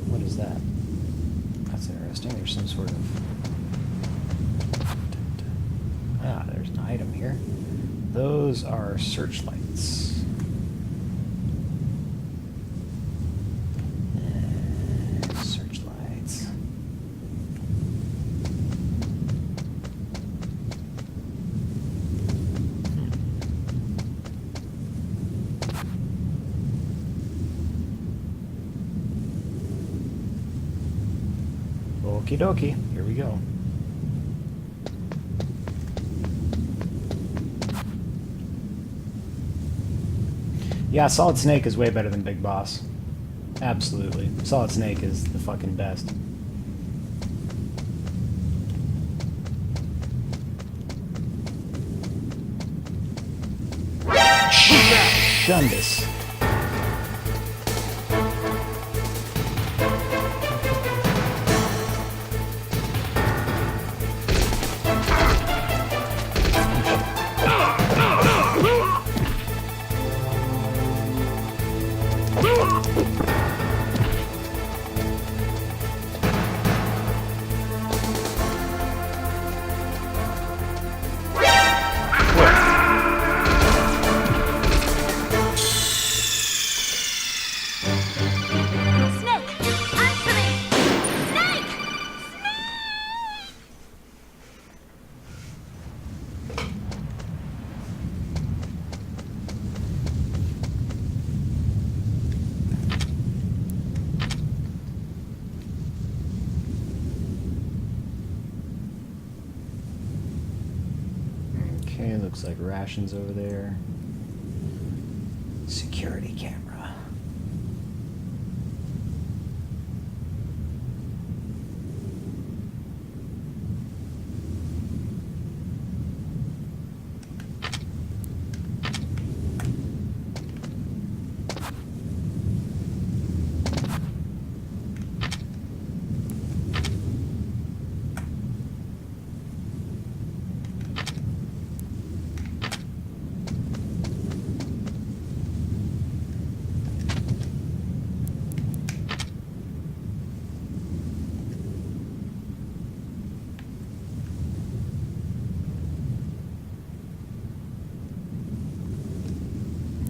What is that? That's interesting. There's some sort of... Ah, there's an item here. Those are searchlights. Searchlights. Okie dokie. Here we go. Yeah, Solid Snake is way better than Big Boss. Absolutely. Solid Snake is the fucking best. Shundus. Snake! Answer me! Snake! Okay, looks like rations over there. Security camera.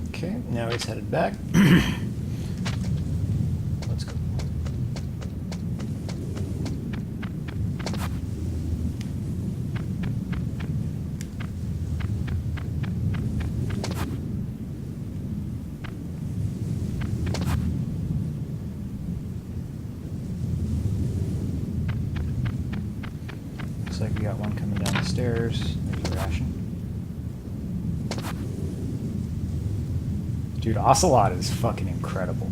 Okay, now he's headed back. Let's go. Looks like we got one coming down the stairs. There's a ration. Dude, Ocelot is fucking incredible.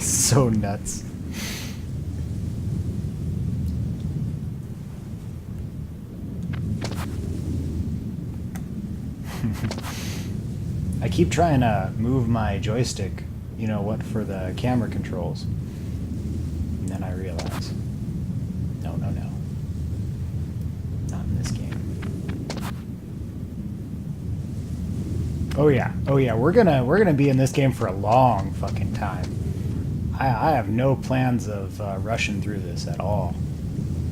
So nuts. I keep trying to move my joystick, you know what, for the camera controls. And then I realize, no, no, no. Not in this game. Oh yeah, we're gonna be in this game for a long fucking time. I have no plans of rushing through this at all.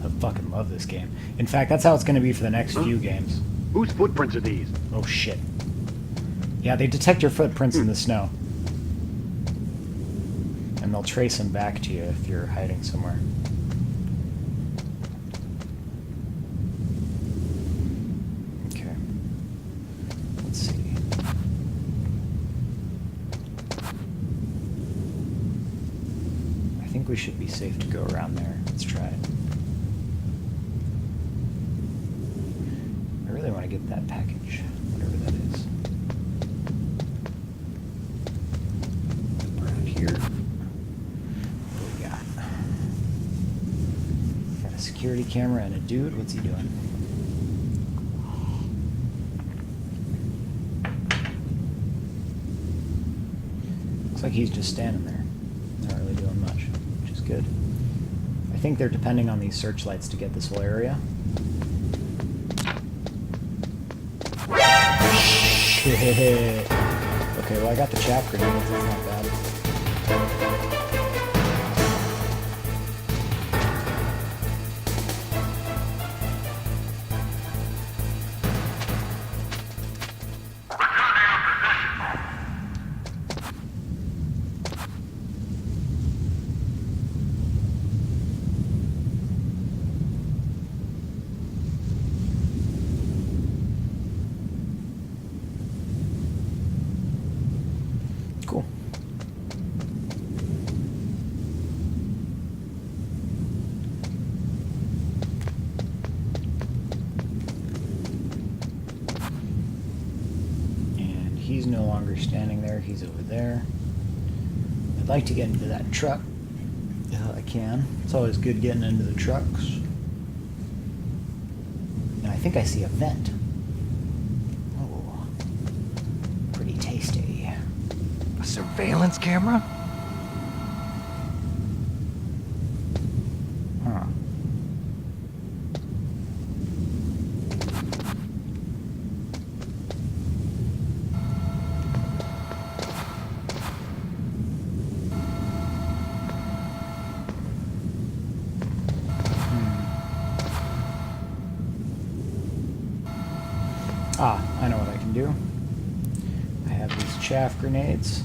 I fucking love this game. In fact, that's how it's gonna be for the next few games. Whose footprints are these? Oh shit. Yeah, they detect your footprints in the snow. And they'll trace them back to you if you're hiding somewhere. Okay. Let's see. I think we should be safe to go around there. Let's try it. I really want to get that package, whatever that is. Around here. What do we got? Got a security camera and a dude. What's he doing? Looks like he's just standing there. Not really doing much, which is good. I think they're depending on these searchlights to get this whole area. Shit. Okay, well I got the chaff grenades, that's not bad. Cool. no longer standing there. He's over there. I'd like to get into that truck if I can. It's always good getting into the trucks. And I think I see a vent. Oh, pretty tasty. A surveillance camera? Huh. Ah, I know what I can do. I have these chaff grenades.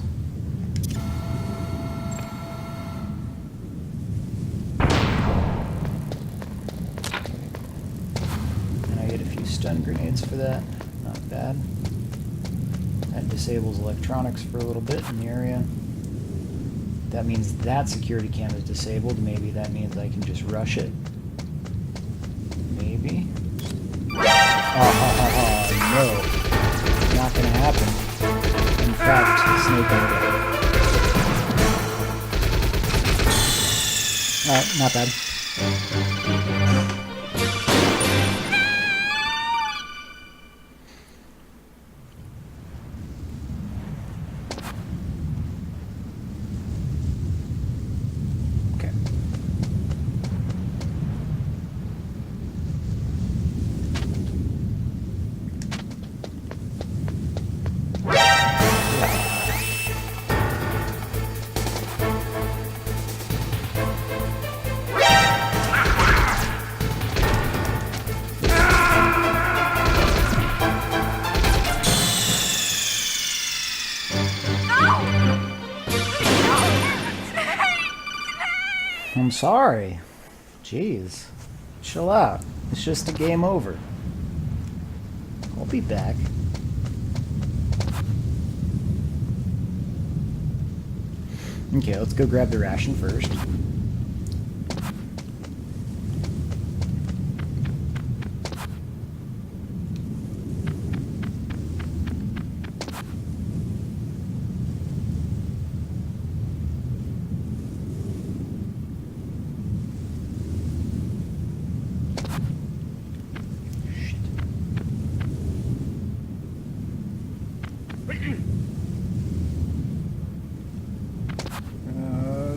And I get a few stun grenades for that. Not bad. That disables electronics for a little bit in the area. That means that security cam is disabled. Maybe that means I can just rush it. Maybe. No. Not gonna happen. In fact, Snake will get it. Alright, not bad. Okay. I'm sorry. Jeez. Chill out. It's just a game over. I'll be back. Okay, let's go grab the ration first.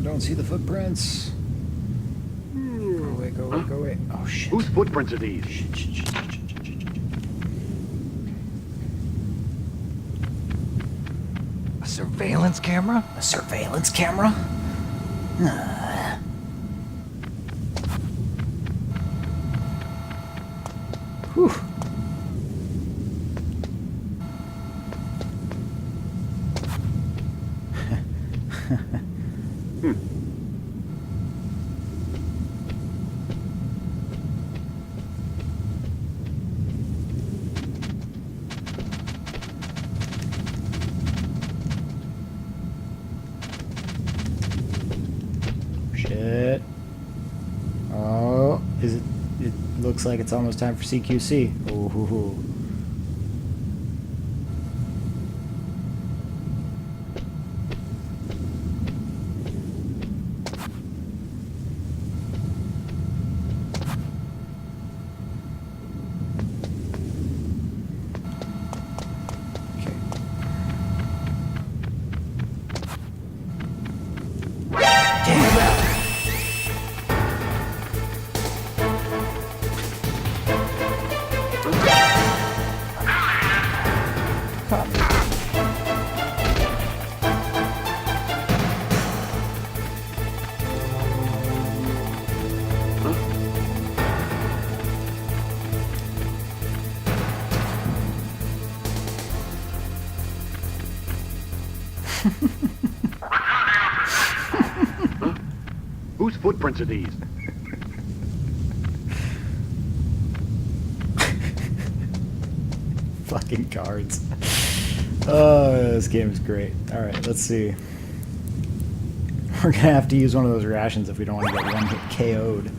Don't see the footprints. Go away, go away, go away. Oh, shit. Whose footprints are these? Shit. A surveillance camera? A surveillance camera? Whew. Shit. Oh, is it? It looks like it's almost time for CQC. Oh, hoo, hoo. Whose footprints are these? Fucking cards. Oh, this game is great. Alright, let's see. We're gonna have to use one of those rations if we don't want to get one hit KO'd.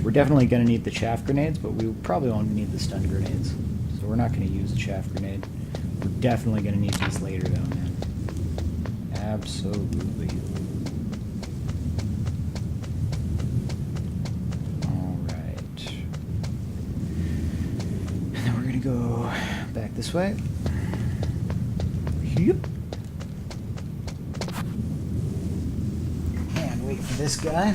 We're definitely going to need the chaff grenades, but we probably won't need the stun grenades. So we're not going to use the chaff grenade. We're definitely going to need these later, though, man. Absolutely. Alright. And then we're going to go back this way. Yep. And wait for this guy.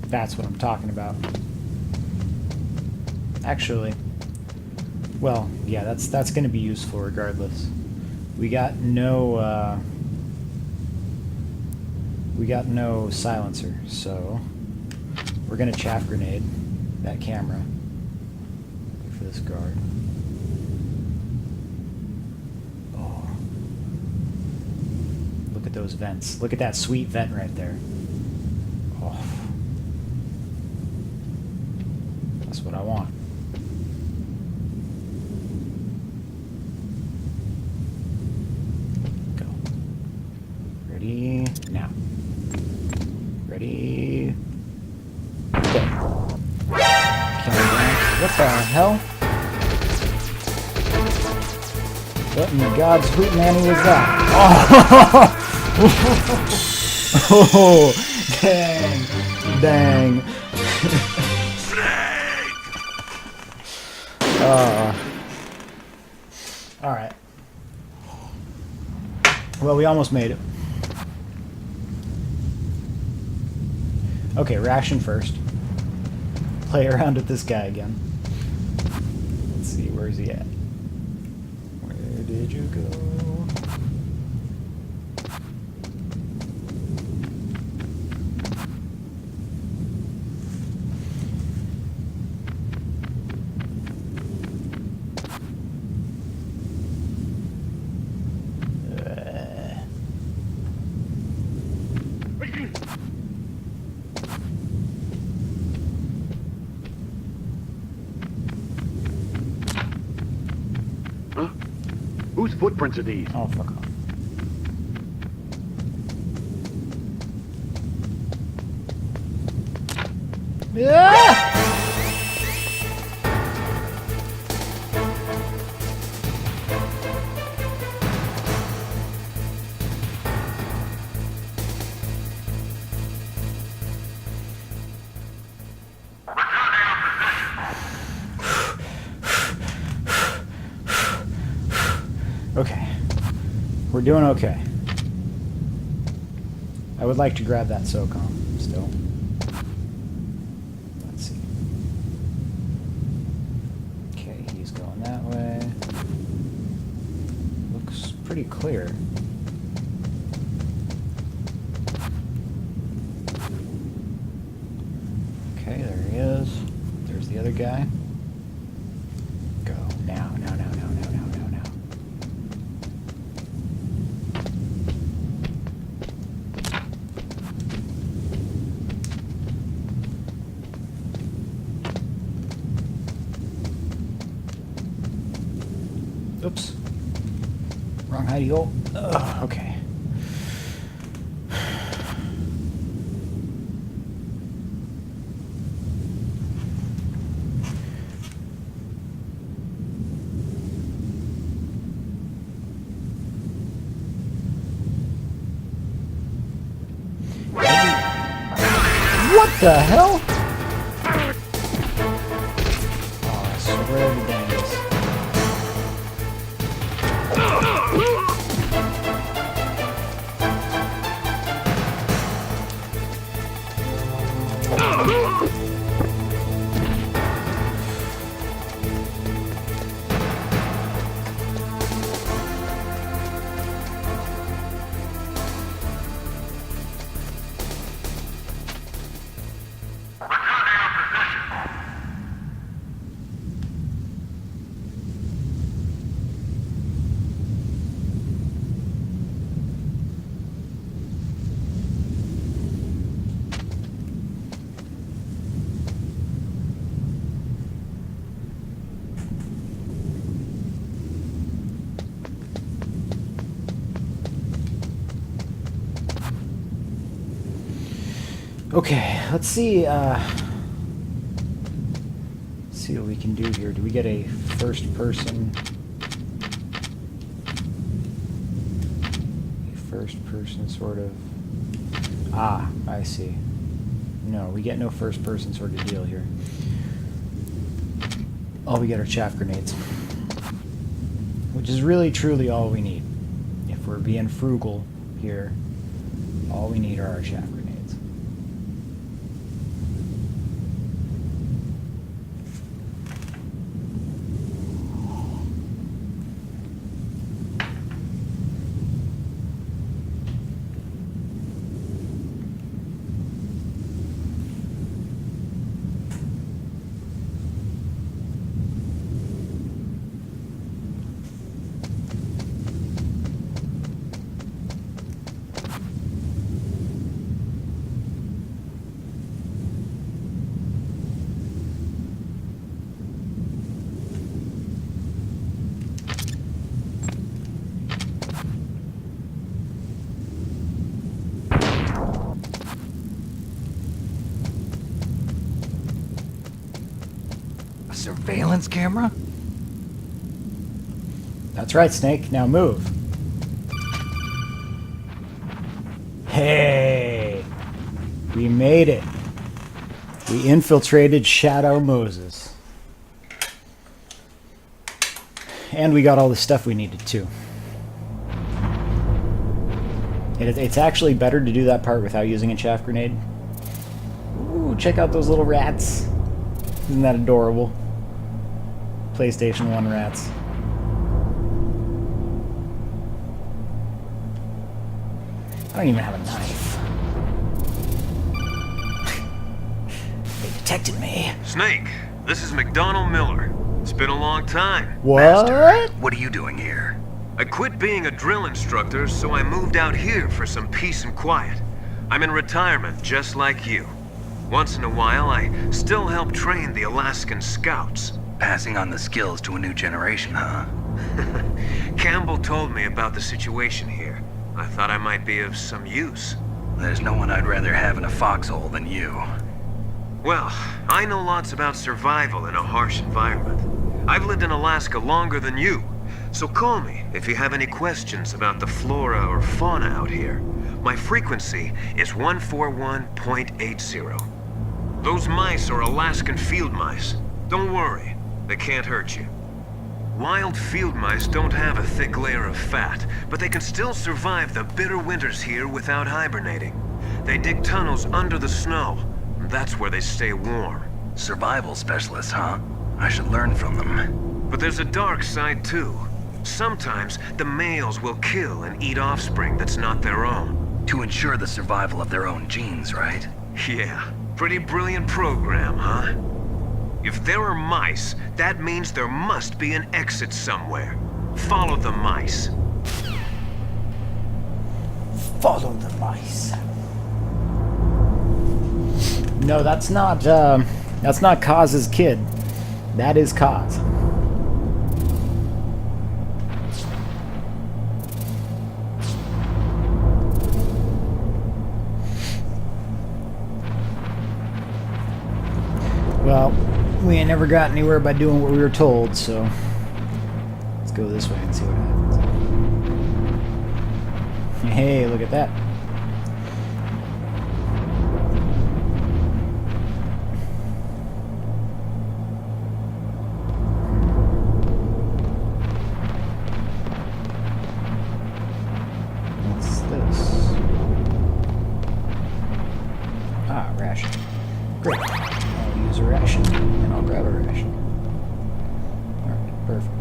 That's what I'm talking about. Actually, well, yeah, that's going to be useful regardless. We got no silencer, so we're going to chaff grenade that camera. Wait for this guard. Oh, look at those vents. Look at that sweet vent right there. Oh. That's what I want. Go. Ready? Now. Ready? Go. What the hell? What in God's hootenanny was that? Oh! Oh! Dang. Dang. Alright. Well, we almost made it. Okay, ration first. Play around with this guy again. Let's see, where's he at? Where did you go? Whose footprints are these? Oh, fuck off. Yeah! Okay. We're doing okay. I would like to grab that SOCOM still. Let's see. Okay, he's going that way. Looks pretty clear. Okay, there he is. There's the other guy. Go. Now. Oops. Wrong hidey hole. Ugh, okay. What the hell? Oh, I swear to dangles. Okay, let's see what we can do here. Do we get a first person sort of... Ah, I see. No, we get no first person sort of deal here. All we get are chaff grenades. Which is really truly all we need. If we're being frugal here, all we need are our chaff grenades. A surveillance camera? That's right, Snake. Now move. Hey! We made it. We infiltrated Shadow Moses. And we got all the stuff we needed, too. It's actually better to do that part without using a chaff grenade. Ooh, check out those little rats. Isn't that adorable? PlayStation 1 rats. I don't even have a knife. They detected me. Snake, this is McDonald Miller. It's been a long time. What? Master, what are you doing here? I quit being a drill instructor, so I moved out here for some peace and quiet. I'm in retirement, just like you. Once in a while, I still help train the Alaskan Scouts. Passing on the skills to a new generation, huh? Campbell told me about the situation here. I thought I might be of some use. There's no one I'd rather have in a foxhole than you. Well, I know lots about survival in a harsh environment. I've lived in Alaska longer than you, so call me if you have any questions about the flora or fauna out here. My frequency is 141.80. Those mice are Alaskan field mice. Don't worry, they can't hurt you. Wild field mice don't have a thick layer of fat, but they can still survive the bitter winters here without hibernating. They dig tunnels under the snow. That's where they stay warm. Survival specialists, huh? I should learn from them. But there's a dark side too. Sometimes the males will kill and eat offspring that's not their own. To ensure the survival of their own genes, right? Yeah, pretty brilliant program, huh? If there are mice, that means there must be an exit somewhere. Follow the mice. Follow the mice. No, that's not Kaz's kid. That is Kaz. Well, we ain't never got anywhere by doing what we were told, so let's go this way and see what happens. Hey, look at that. What's this? Ah, ration. Great. I'll use a ration, and I'll grab a ration. Alright, perfect.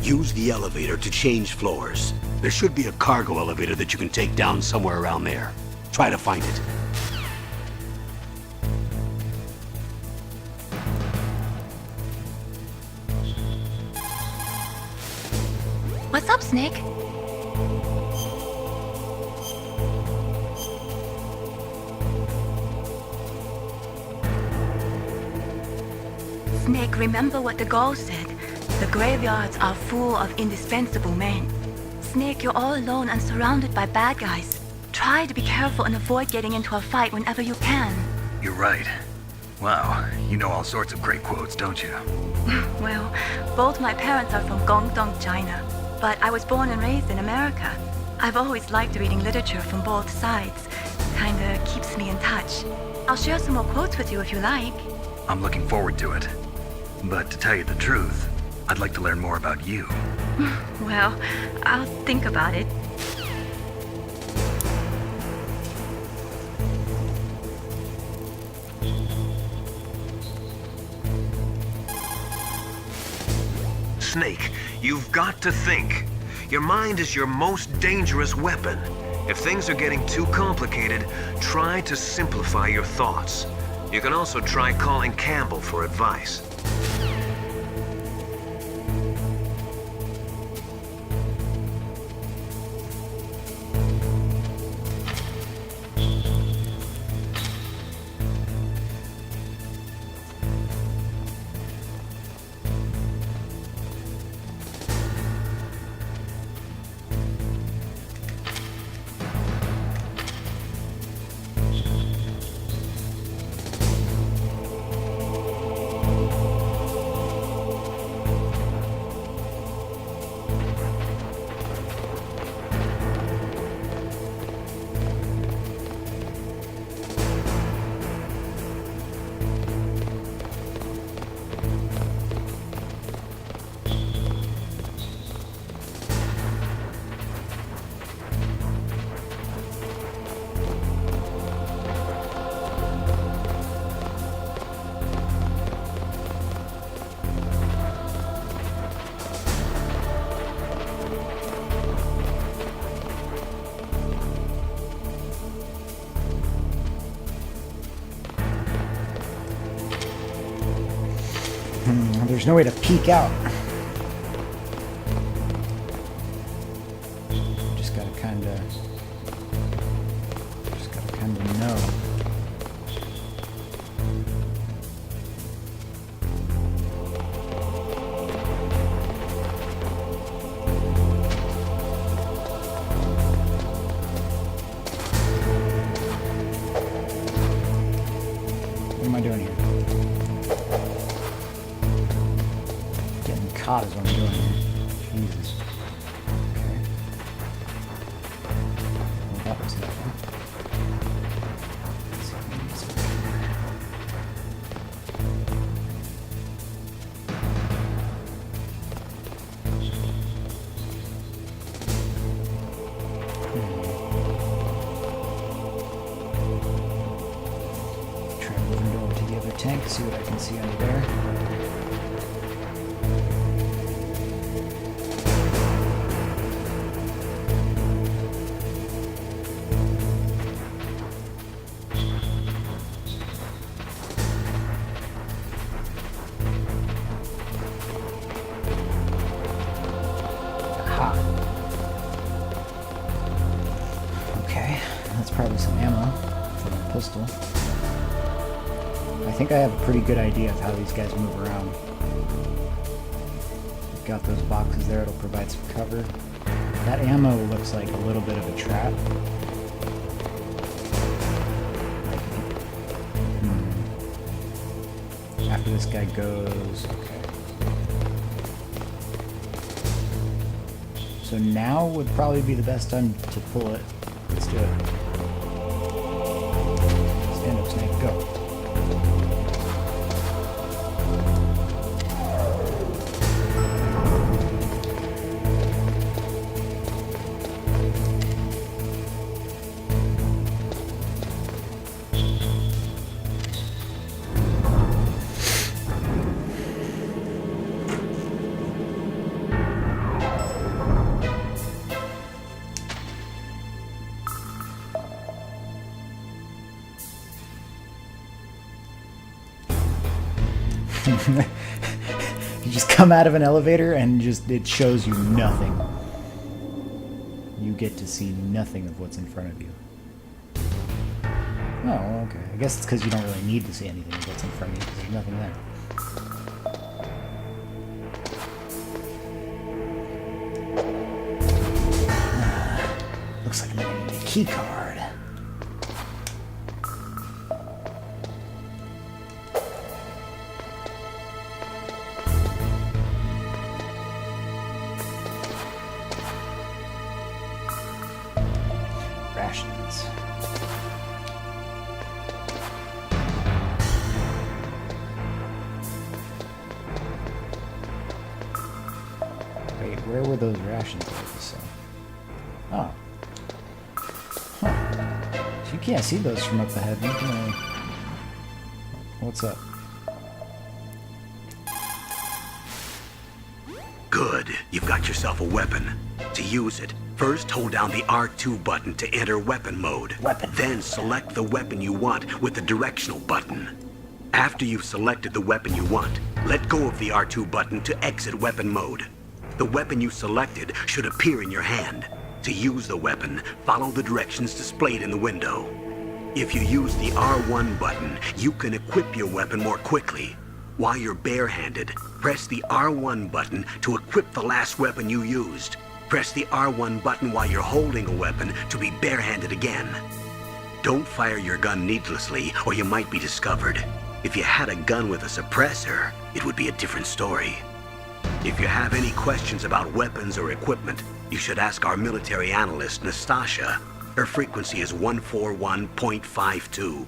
Use the elevator to change floors. There should be a cargo elevator that you can take down somewhere around there. Try to find it. What's up, Snake? Snake, remember what the Gaul said. The graveyards are full of indispensable men. Snake, you're all alone and surrounded by bad guys. Try to be careful and avoid getting into a fight whenever you can. You're right. Wow, you know all sorts of great quotes, don't you? Well, both my parents are from Guangdong, China. But I was born and raised in America. I've always liked reading literature from both sides. Kinda keeps me in touch. I'll share some more quotes with you if you like. I'm looking forward to it. But to tell you the truth, I'd like to learn more about you. Well, I'll think about it. Snake, you've got to think. Your mind is your most dangerous weapon. If things are getting too complicated, try to simplify your thoughts. You can also try calling Campbell for advice. There's no way to peek out. Just gotta kinda know. What am I doing here? Caught is what I'm doing here. Jesus. Okay. Well, that was nothing. Let's see if we can get some Try moving over to the other tank, see what I can see under there. Okay, that's probably some ammo for my pistol. I think I have a pretty good idea of how these guys move around. We've got those boxes there, it'll provide some cover. That ammo looks like a little bit of a trap. After this guy goes, okay. So now would probably be the best time to pull it. Let's do it. Stand up, Snake, go. You just come out of an elevator and just it shows you nothing. You get to see nothing of what's in front of you. Oh, okay. I guess it's because you don't really need to see anything of what's in front of you because there's nothing there. Looks like I'm gonna need a key card. Rations. Wait, where were those rations I just saw? Oh. Huh. You can't see those from up ahead. What's up? Good. You've got yourself a weapon. To use it, first hold down the R2 button to enter weapon mode. Then select the weapon you want with the directional button. After you've selected the weapon you want, let go of the R2 button to exit weapon mode. The weapon you selected should appear in your hand. To use the weapon, follow the directions displayed in the window. If you use the R1 button, you can equip your weapon more quickly. While you're barehanded, press the R1 button to equip the last weapon you used. Press the R1 button while you're holding a weapon to be barehanded again. Don't fire your gun needlessly or you might be discovered. If you had a gun with a suppressor, it would be a different story. If you have any questions about weapons or equipment, you should ask our military analyst, Nastasha. Her frequency is 141.52.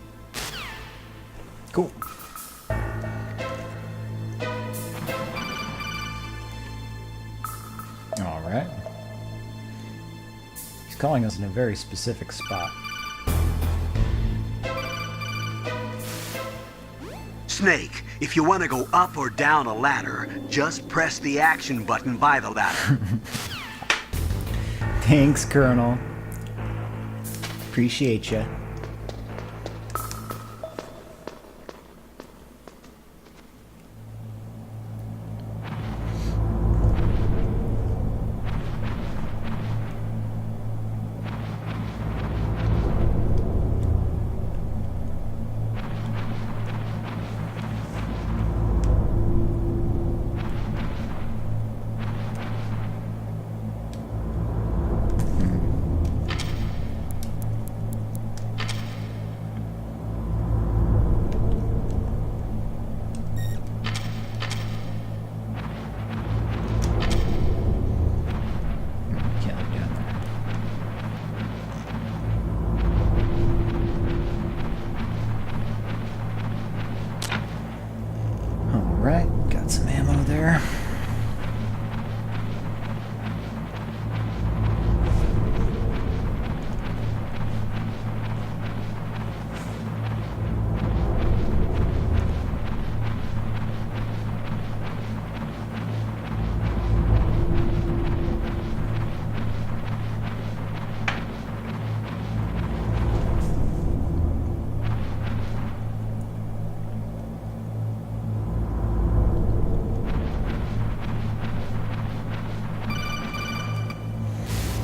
Cool. Alright. He's calling us in a very specific spot. Snake, if you want to go up or down a ladder, just press the action button by the ladder. Thanks, Colonel. Appreciate ya. Alright, got some ammo there.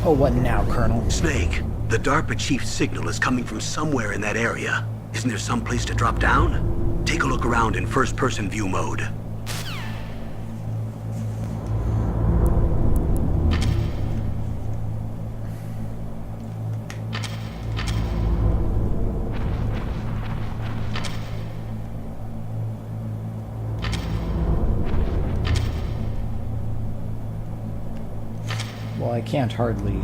Oh, what now, Colonel? Snake, the DARPA chief's signal is coming from somewhere in that area. Isn't there some place to drop down? Take a look around in first-person view mode. Well, I can't hardly...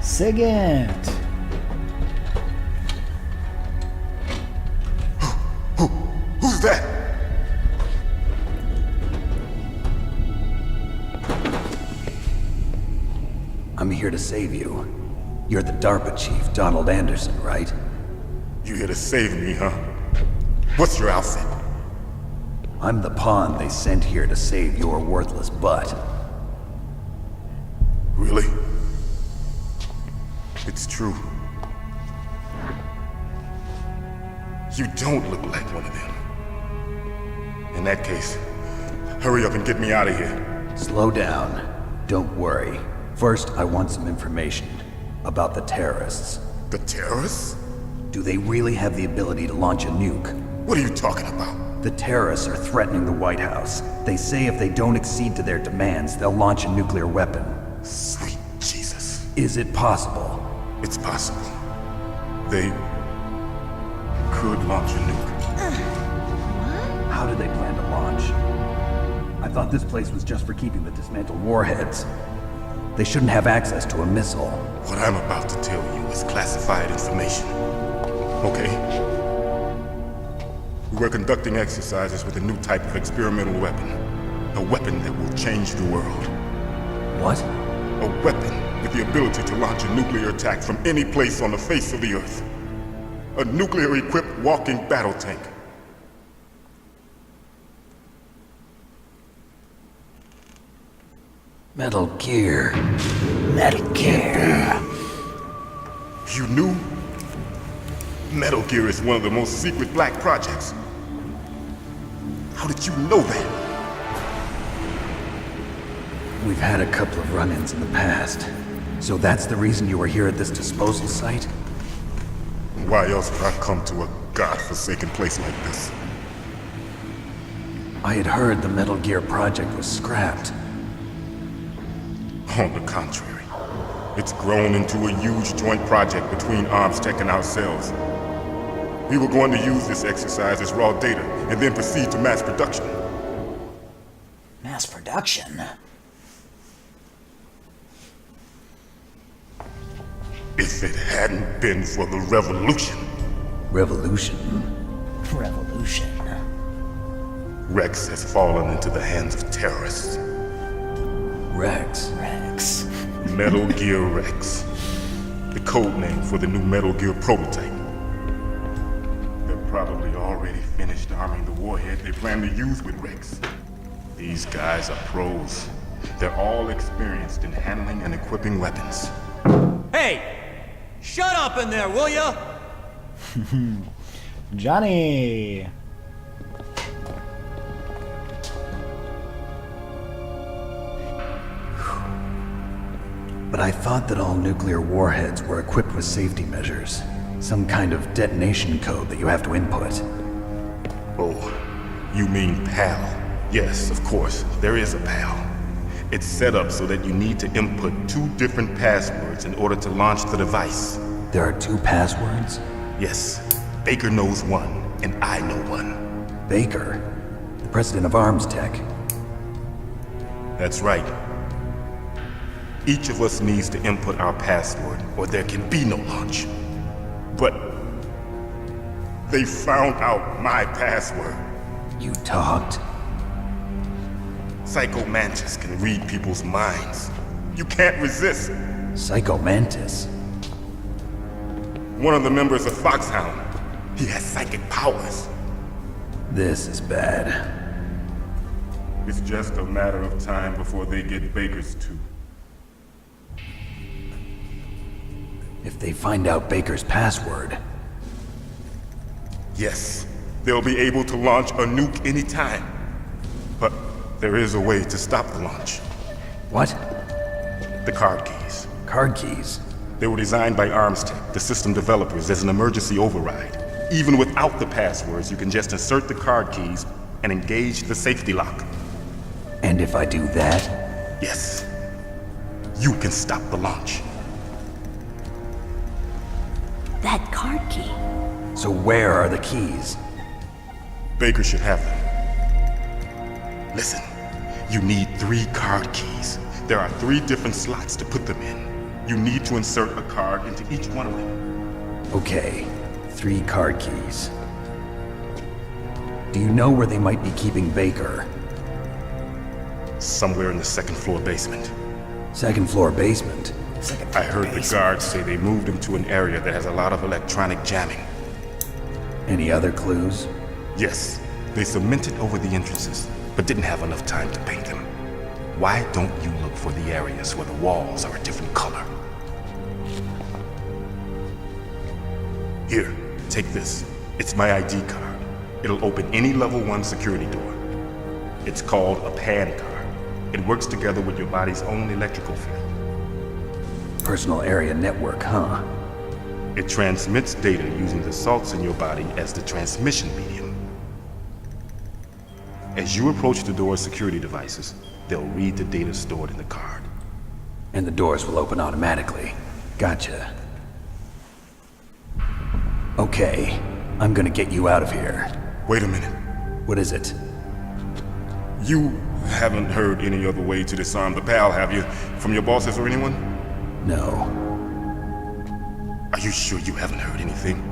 Sigint! Who's that? I'm here to save you. You're the DARPA chief, Donald Anderson, right? You here to save me, huh? What's your outfit? I'm the pawn they sent here to save your worthless butt. Really? It's true. You don't look like one of them. In that case, hurry up and get me out of here. Slow down. Don't worry. First, I want some information about the terrorists. The terrorists? Do they really have the ability to launch a nuke? What are you talking about? The terrorists are threatening the White House. They say if they don't accede to their demands, they'll launch a nuclear weapon. Sweet Jesus. Is it possible? It's possible. They could launch a nuke. How do they plan to launch? I thought this place was just for keeping the dismantled warheads. They shouldn't have access to a missile. What I'm about to tell you is classified information. Okay? We were conducting exercises with a new type of experimental weapon. A weapon that will change the world. What? A weapon with the ability to launch a nuclear attack from any place on the face of the Earth. A nuclear-equipped walking battle tank. Metal Gear. Metal Gear. You knew? Metal Gear is one of the most secret black projects. How did you know that? We've had a couple of run-ins in the past. So that's the reason you were here at this disposal site? Why else would I come to a godforsaken place like this? I had heard the Metal Gear project was scrapped. On the contrary, it's grown into a huge joint project between ArmsTech and ourselves. We were going to use this exercise as raw data and then proceed to mass production. Mass production? If it hadn't been for the revolution. Revolution? Revolution. Rex has fallen into the hands of terrorists. Rex. Rex. Metal Gear Rex. The code name for the new Metal Gear prototype. They're probably already finished arming the warhead they plan to use with Rex. These guys are pros. They're all experienced in handling and equipping weapons. Hey! Shut up in there, will ya? Johnny! But I thought that all nuclear warheads were equipped with safety measures. Some kind of detonation code that you have to input. Oh, you mean PAL? Yes, of course, there is a PAL. It's set up so that you need to input 2 different passwords in order to launch the device. There are 2 passwords? Yes, Baker knows one, and I know one. Baker? The president of ArmsTech? That's right. Each of us needs to input our password, or there can be no launch. But they found out my password. You talked? Psycho Mantis can read people's minds. You can't resist. Psycho Mantis? One of the members of Foxhound. He has psychic powers. This is bad. It's just a matter of time before they get Baker's too. If they find out Baker's password... Yes, they'll be able to launch a nuke anytime. But there is a way to stop the launch. What? The card keys. Card keys? They were designed by ArmsTech, the system developers, as an emergency override. Even without the passwords, you can just insert the card keys and engage the safety lock. And if I do that? Yes. You can stop the launch. That card key. So where are the keys? Baker should have them. Listen, you need 3 card keys. There are 3 different slots to put them in. You need to insert a card into each one of them. Okay, 3 card keys. Do you know where they might be keeping Baker? Somewhere in the 2nd floor basement. 2nd floor basement? I heard the guards say they moved him to an area that has a lot of electronic jamming. Any other clues? Yes, They cemented over the entrances, but didn't have enough time to paint them. Why don't you look for the areas where the walls are a different color? Here, take this. It's my ID card. It'll open any level 1 security door. It's called a PAN card. It works together with your body's own electrical field. Personal area network, huh? It transmits data using the salts in your body as the transmission medium. As you approach the door's security devices, they'll read the data stored in the card. And the doors will open automatically. Gotcha. Okay, I'm gonna get you out of here. Wait a minute. What is it? You haven't heard any other way to disarm the PAL, have you? From your bosses or anyone? No. Are you sure you haven't heard anything?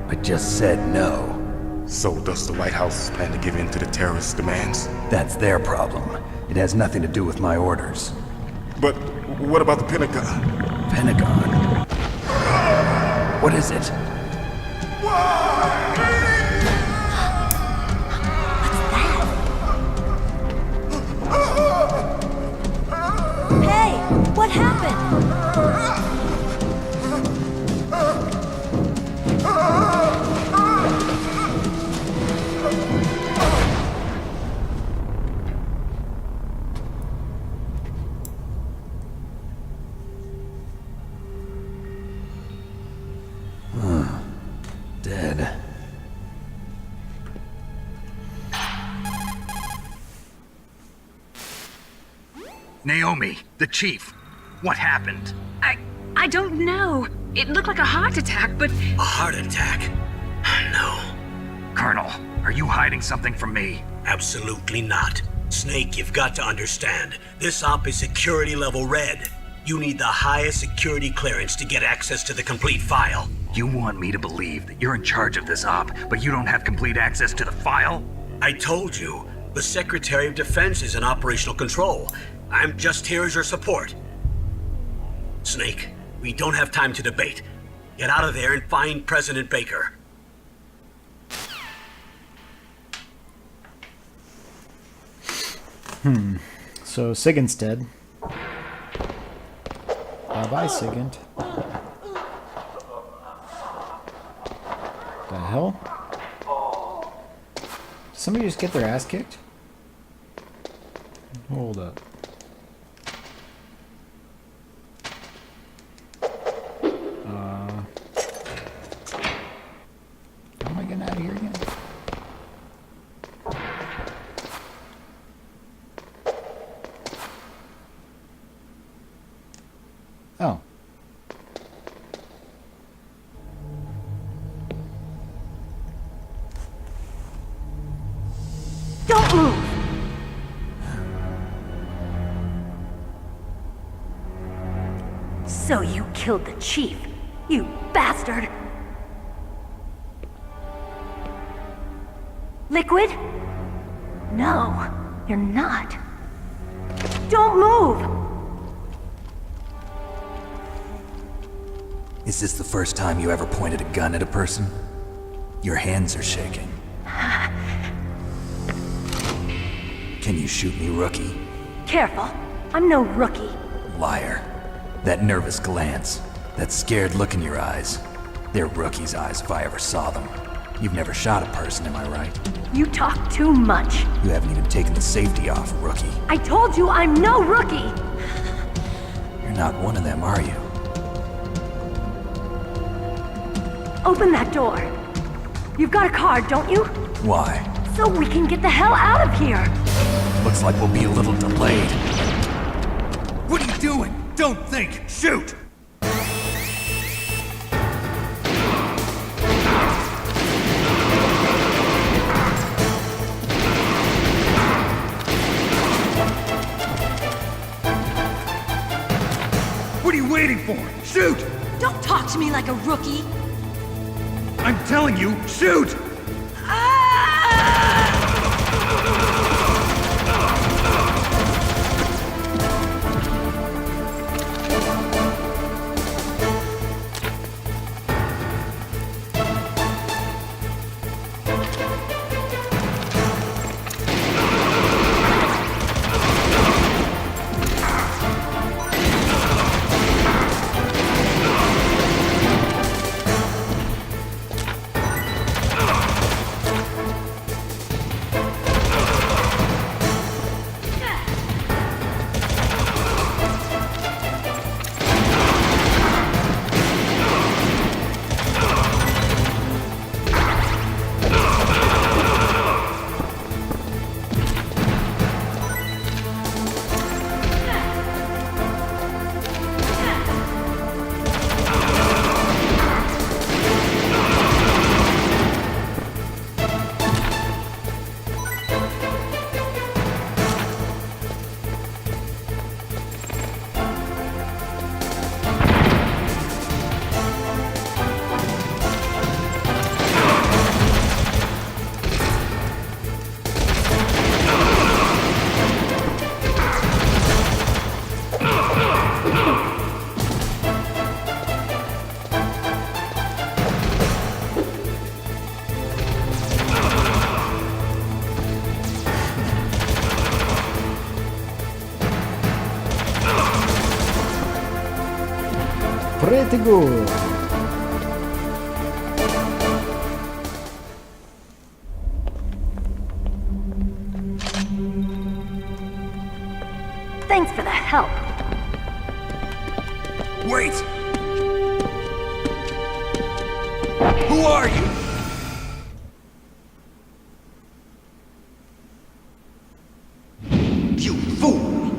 I just said no. So does the White House plan to give in to the terrorists' demands? That's their problem. It has nothing to do with my orders. But what about the Pentagon? Pentagon? What is it? Hey, what happened? Dead. Naomi, the chief. What happened? I don't know. It looked like a heart attack, but... A heart attack? No. Colonel, are you hiding something from me? Absolutely not. Snake, you've got to understand. This op is security level red. You need the highest security clearance to get access to the complete file. You want me to believe that you're in charge of this op, but you don't have complete access to the file? I told you, the Secretary of Defense is in operational control. I'm just here as your support. Snake, we don't have time to debate. Get out of there and find President Baker. So Sigint's dead. Bye-bye, Sigint. The hell? Did somebody just get their ass kicked? Hold up. How am I getting out of here again? Oh. Don't move! So you killed the chief, you bastard! Liquid? No, you're not. Don't move! Is this the first time you ever pointed a gun at a person? Your hands are shaking. Can you shoot me, rookie? Careful, I'm no rookie. Liar. That nervous glance, that scared look in your eyes. They're rookie's eyes if I ever saw them. You've never shot a person, am I right? You talk too much. You haven't even taken the safety off, rookie. I told you I'm no rookie! You're not one of them, are you? Open that door. You've got a card, don't you? Why? So we can get the hell out of here! Looks like we'll be a little delayed. What are you doing? Don't think! Shoot! What are you waiting for? Shoot! Don't talk to me like a rookie! I'm telling you, shoot! Pretty good. Thanks for the help. Wait! Who are you? You fool!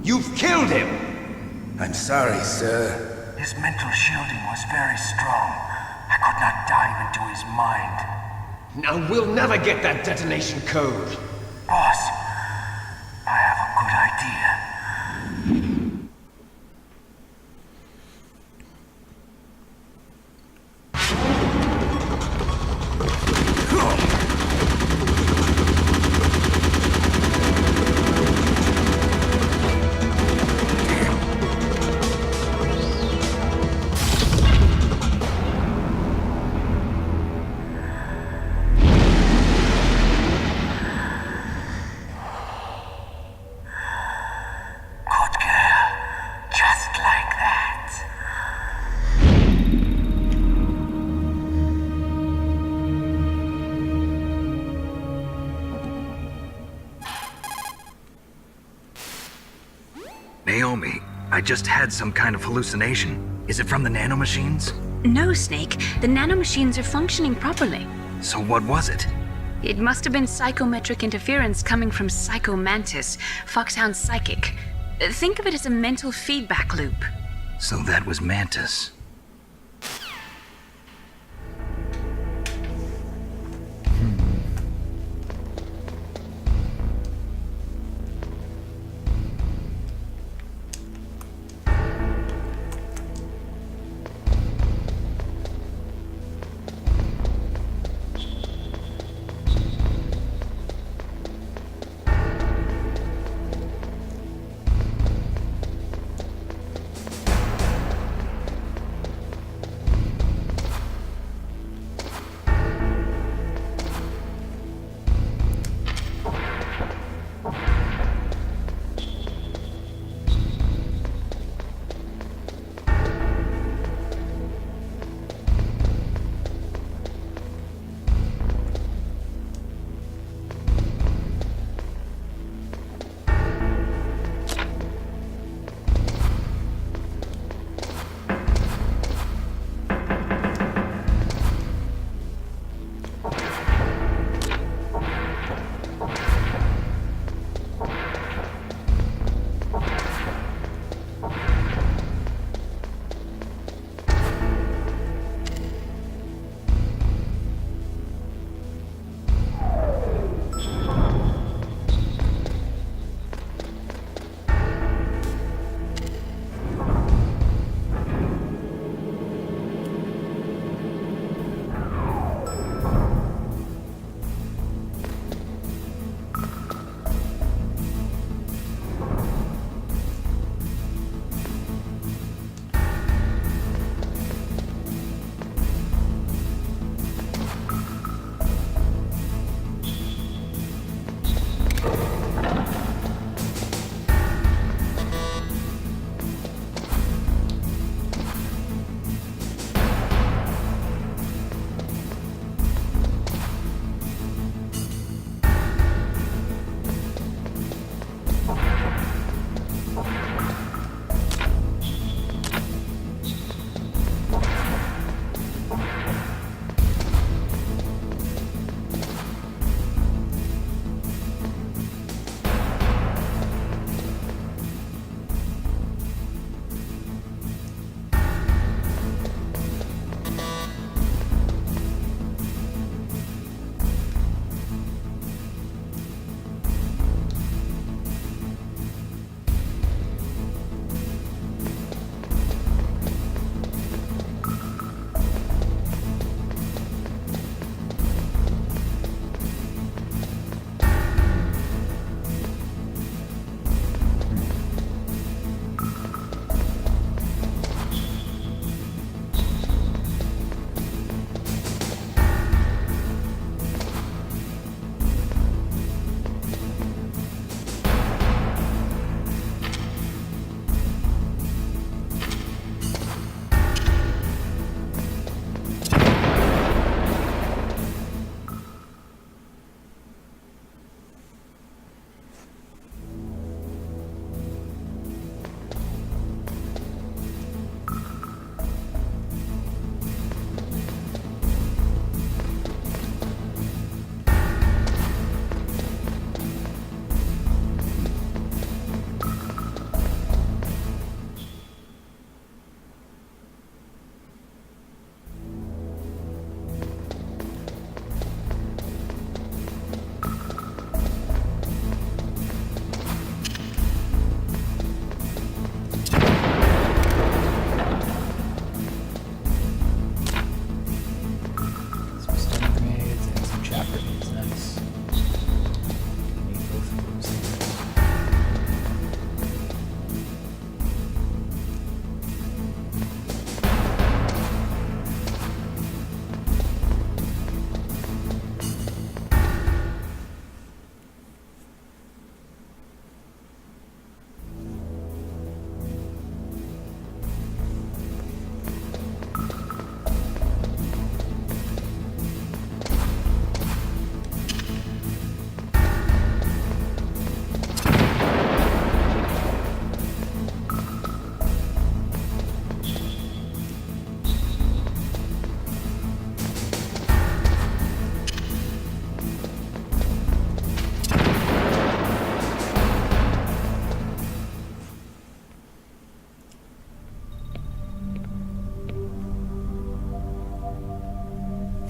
You've killed him! I'm sorry, sir. His mental shielding was very strong. I could not dive into his mind. Now we'll never get that detonation code. Boss, I have a good idea. Naomi, I just had some kind of hallucination. Is it from the nanomachines? No, Snake. The nanomachines are functioning properly. So what was it? It must have been psychometric interference coming from Psycho Mantis, Foxhound's psychic. Think of it as a mental feedback loop. So that was Mantis.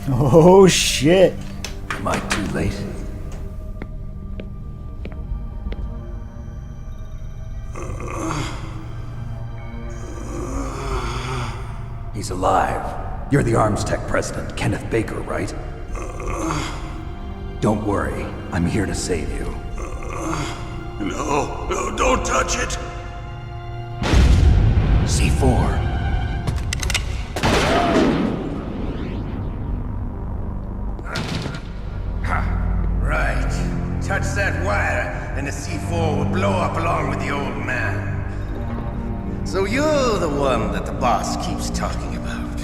Oh shit. Am I too late? He's alive. You're the Arms Tech president, Kenneth Baker, right? Don't worry, I'm here to save you. No, don't touch it! C4. Right. Touch that wire, and the C4 will blow up along with the old man. So you're the one that the boss keeps talking about.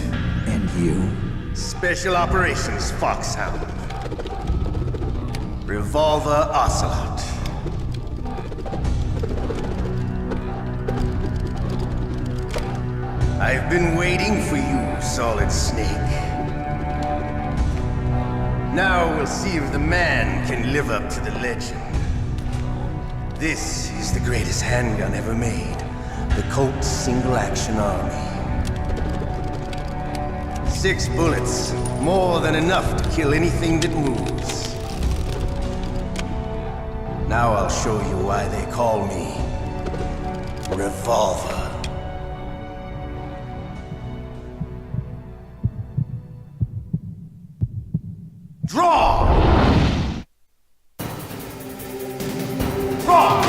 And you? Special Operations Foxhound. Revolver Ocelot. I've been waiting for you, Solid Snake. Now we'll see if the man can live up to the legend. This is the greatest handgun ever made. The Colt Single Action Army. 6 bullets, more than enough to kill anything that moves. Now I'll show you why they call me Revolver. Draw! Draw!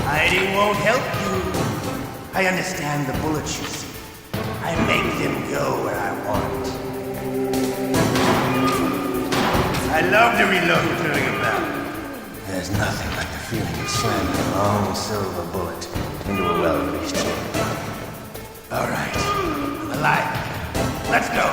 Hiding won't help you. I understand the bullets you see. I make them go where I want. I love to reload during a battle. There's nothing like the feeling of slamming a long silver bullet into a well-greased chamber. All right, I'm alive. Let's go.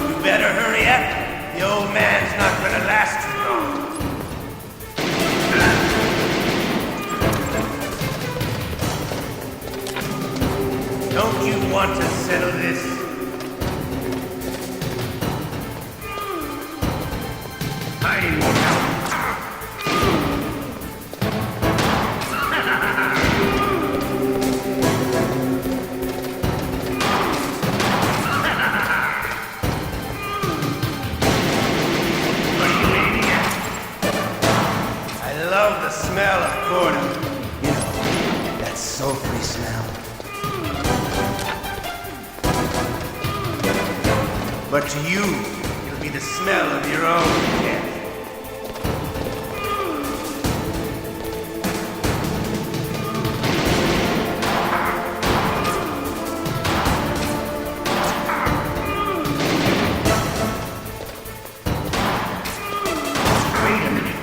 You better hurry up. The old man's not gonna last too long. Don't you want to settle this? Hiding won't help. I love the smell of corn. You know, that sulfury smell. But to you, it'll be the smell of your own death. Wait a minute.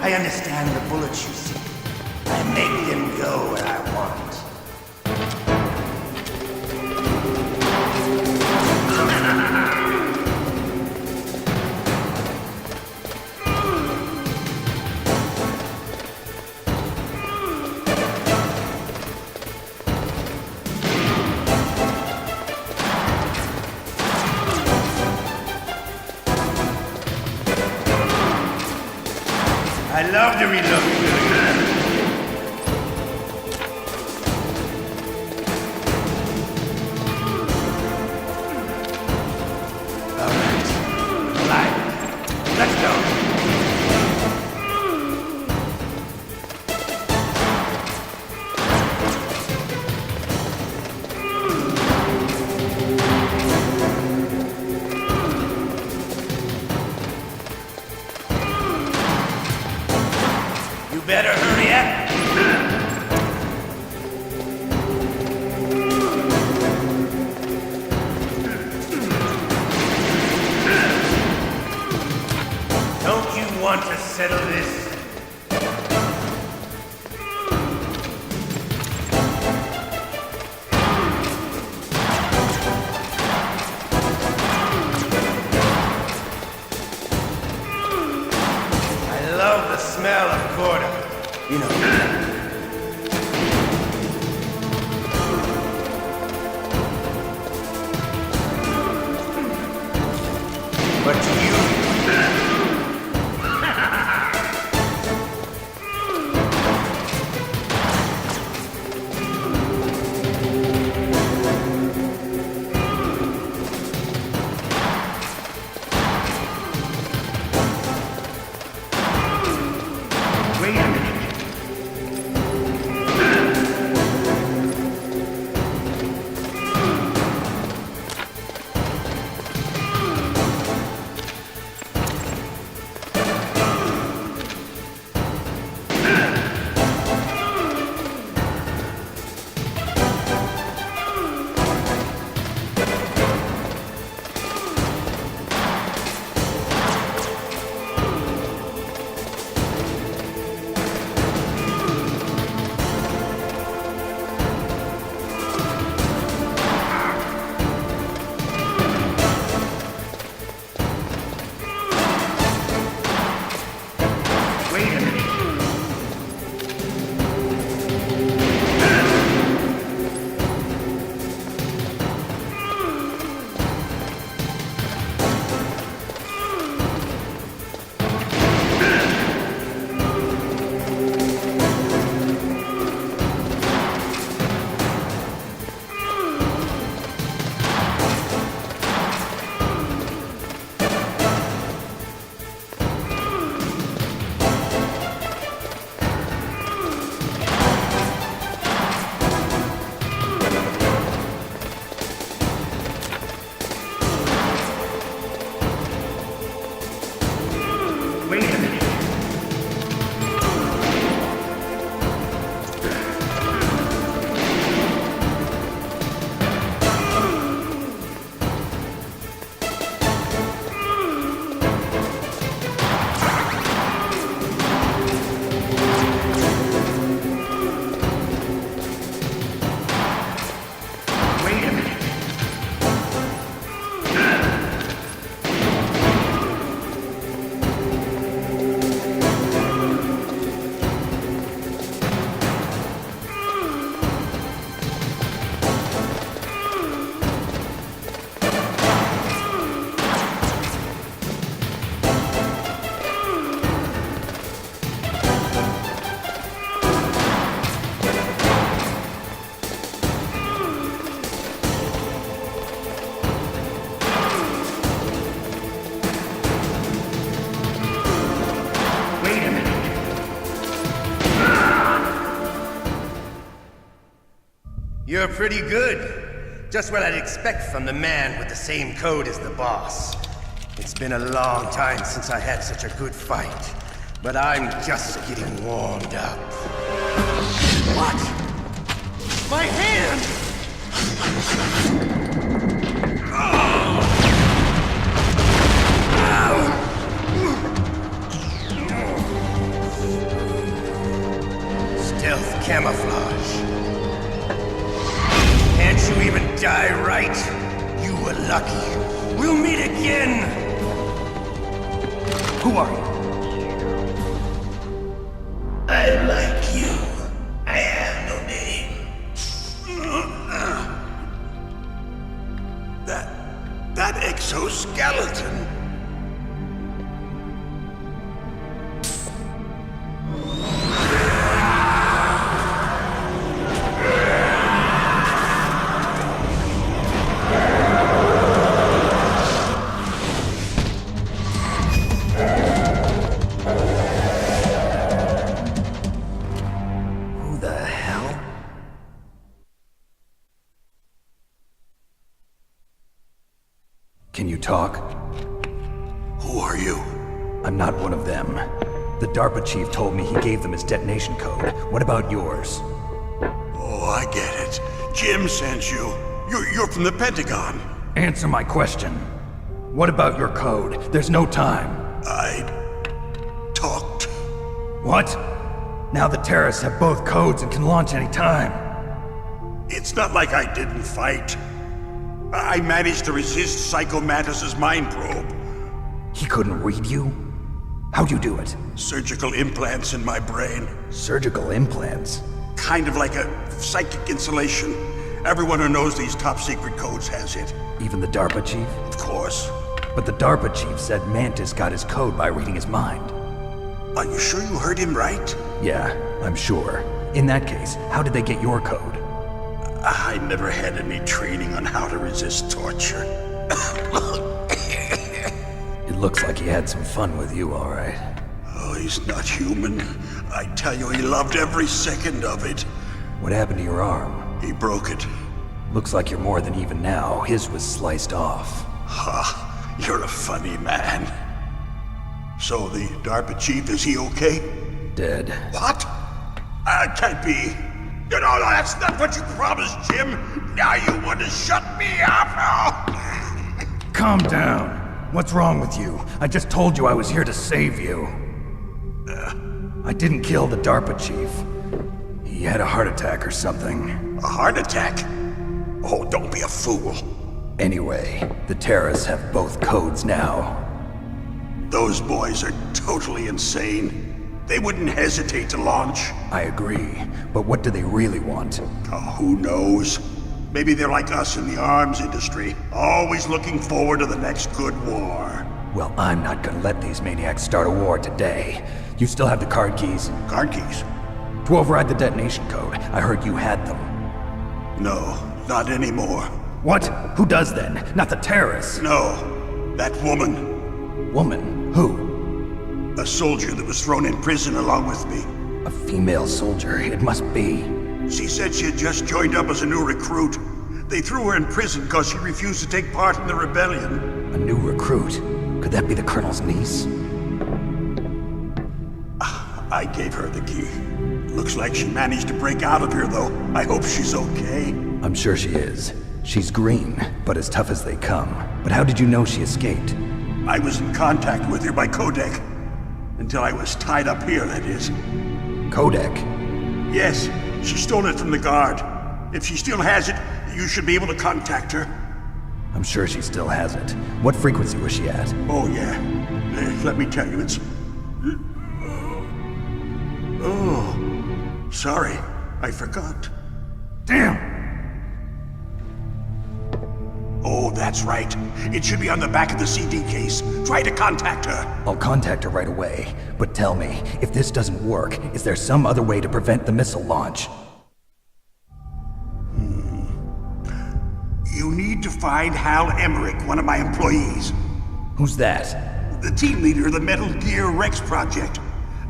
I understand the bullets you see. I make them go where I want. I love to reload. Better hurry up. Don't you want to settle this? I love the smell of Corda. You know. But to you... Wait a minute. Wait a minute. Wait a minute. You're pretty good. Just what I'd expect from the man with the same code as the boss. It's been a long time since I had such a good fight, but I'm just getting warmed up. What? My hand! lucky. We'll meet again! Who are you? I like you. I have no name. That exoskeleton. Who the hell? Can you talk? Who are you? I'm not one of them. The DARPA chief told me he gave them his detonation code. What about yours? Oh, I get it. Jim sent you. You're from the Pentagon. Answer my question. What about your code? There's no time. I talked. What? Now the terrorists have both codes and can launch any time. It's not like I didn't fight. I managed to resist Psycho Mantis's mind probe. He couldn't read you? How'd you do it? Surgical implants in my brain. Surgical implants? Kind of like a psychic insulation. Everyone who knows these top secret codes has it. Even the DARPA chief? Of course. But the DARPA chief said Mantis got his code by reading his mind. Are you sure you heard him right? Yeah, I'm sure. In that case, how did they get your code? I never had any training on how to resist torture. It looks like he had some fun with you, all right. Oh, he's not human. I tell you, he loved every second of it. What happened to your arm? He broke it. Looks like you're more than even now. His was sliced off. Ha, you're a funny man. So the DARPA chief, is he okay? Dead. What? Can't be. No, that's not what you promised, Jim. Now you want to shut me up? Calm down. What's wrong with you? I just told you I was here to save you. I didn't kill the DARPA chief. He had a heart attack or something. A heart attack? Oh, don't be a fool. Anyway, the terrorists have both codes now. Those boys are totally insane. They wouldn't hesitate to launch. I agree, but what do they really want? Oh, who knows? Maybe they're like us in the arms industry, always looking forward to the next good war. Well, I'm not gonna let these maniacs start a war today. You still have the card keys? Card keys? To override the detonation code. I heard you had them. No, not anymore. What? Who does then? Not the terrorists? No, that woman. Woman? Who? A soldier that was thrown in prison along with me. A female soldier, it must be. She said she had just joined up as a new recruit. They threw her in prison because she refused to take part in the rebellion. A new recruit? Could that be the Colonel's niece? I gave her the key. Looks like she managed to break out of here, though. I hope she's okay. I'm sure she is. She's green, but as tough as they come. But how did you know she escaped? I was in contact with her by codec. Until I was tied up here, that is. Codec? Yes, she stole it from the guard. If she still has it, you should be able to contact her. I'm sure she still has it. What frequency was she at? Oh, yeah. Let me tell you, it's... Oh, sorry. I forgot. Damn! Oh, that's right. It should be on the back of the CD case. Try to contact her. I'll contact her right away. But tell me, if this doesn't work, is there some other way to prevent the missile launch? You need to find Hal Emmerich, one of my employees. Who's that? The team leader of the Metal Gear Rex project.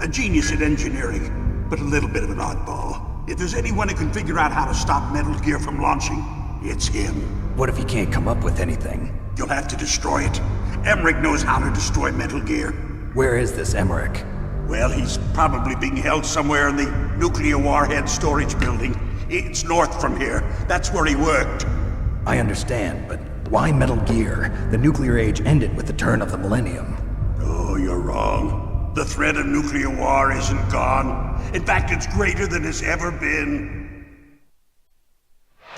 A genius at engineering, but a little bit of an oddball. If there's anyone who can figure out how to stop Metal Gear from launching, it's him. What if he can't come up with anything? You'll have to destroy it. Emmerich knows how to destroy Metal Gear. Where is this Emmerich? Well, he's probably being held somewhere in the nuclear warhead storage building. It's north from here. That's where he worked. I understand, but why Metal Gear? The nuclear age ended with the turn of the millennium. Oh, you're wrong. The threat of nuclear war isn't gone. In fact, it's greater than it's ever been.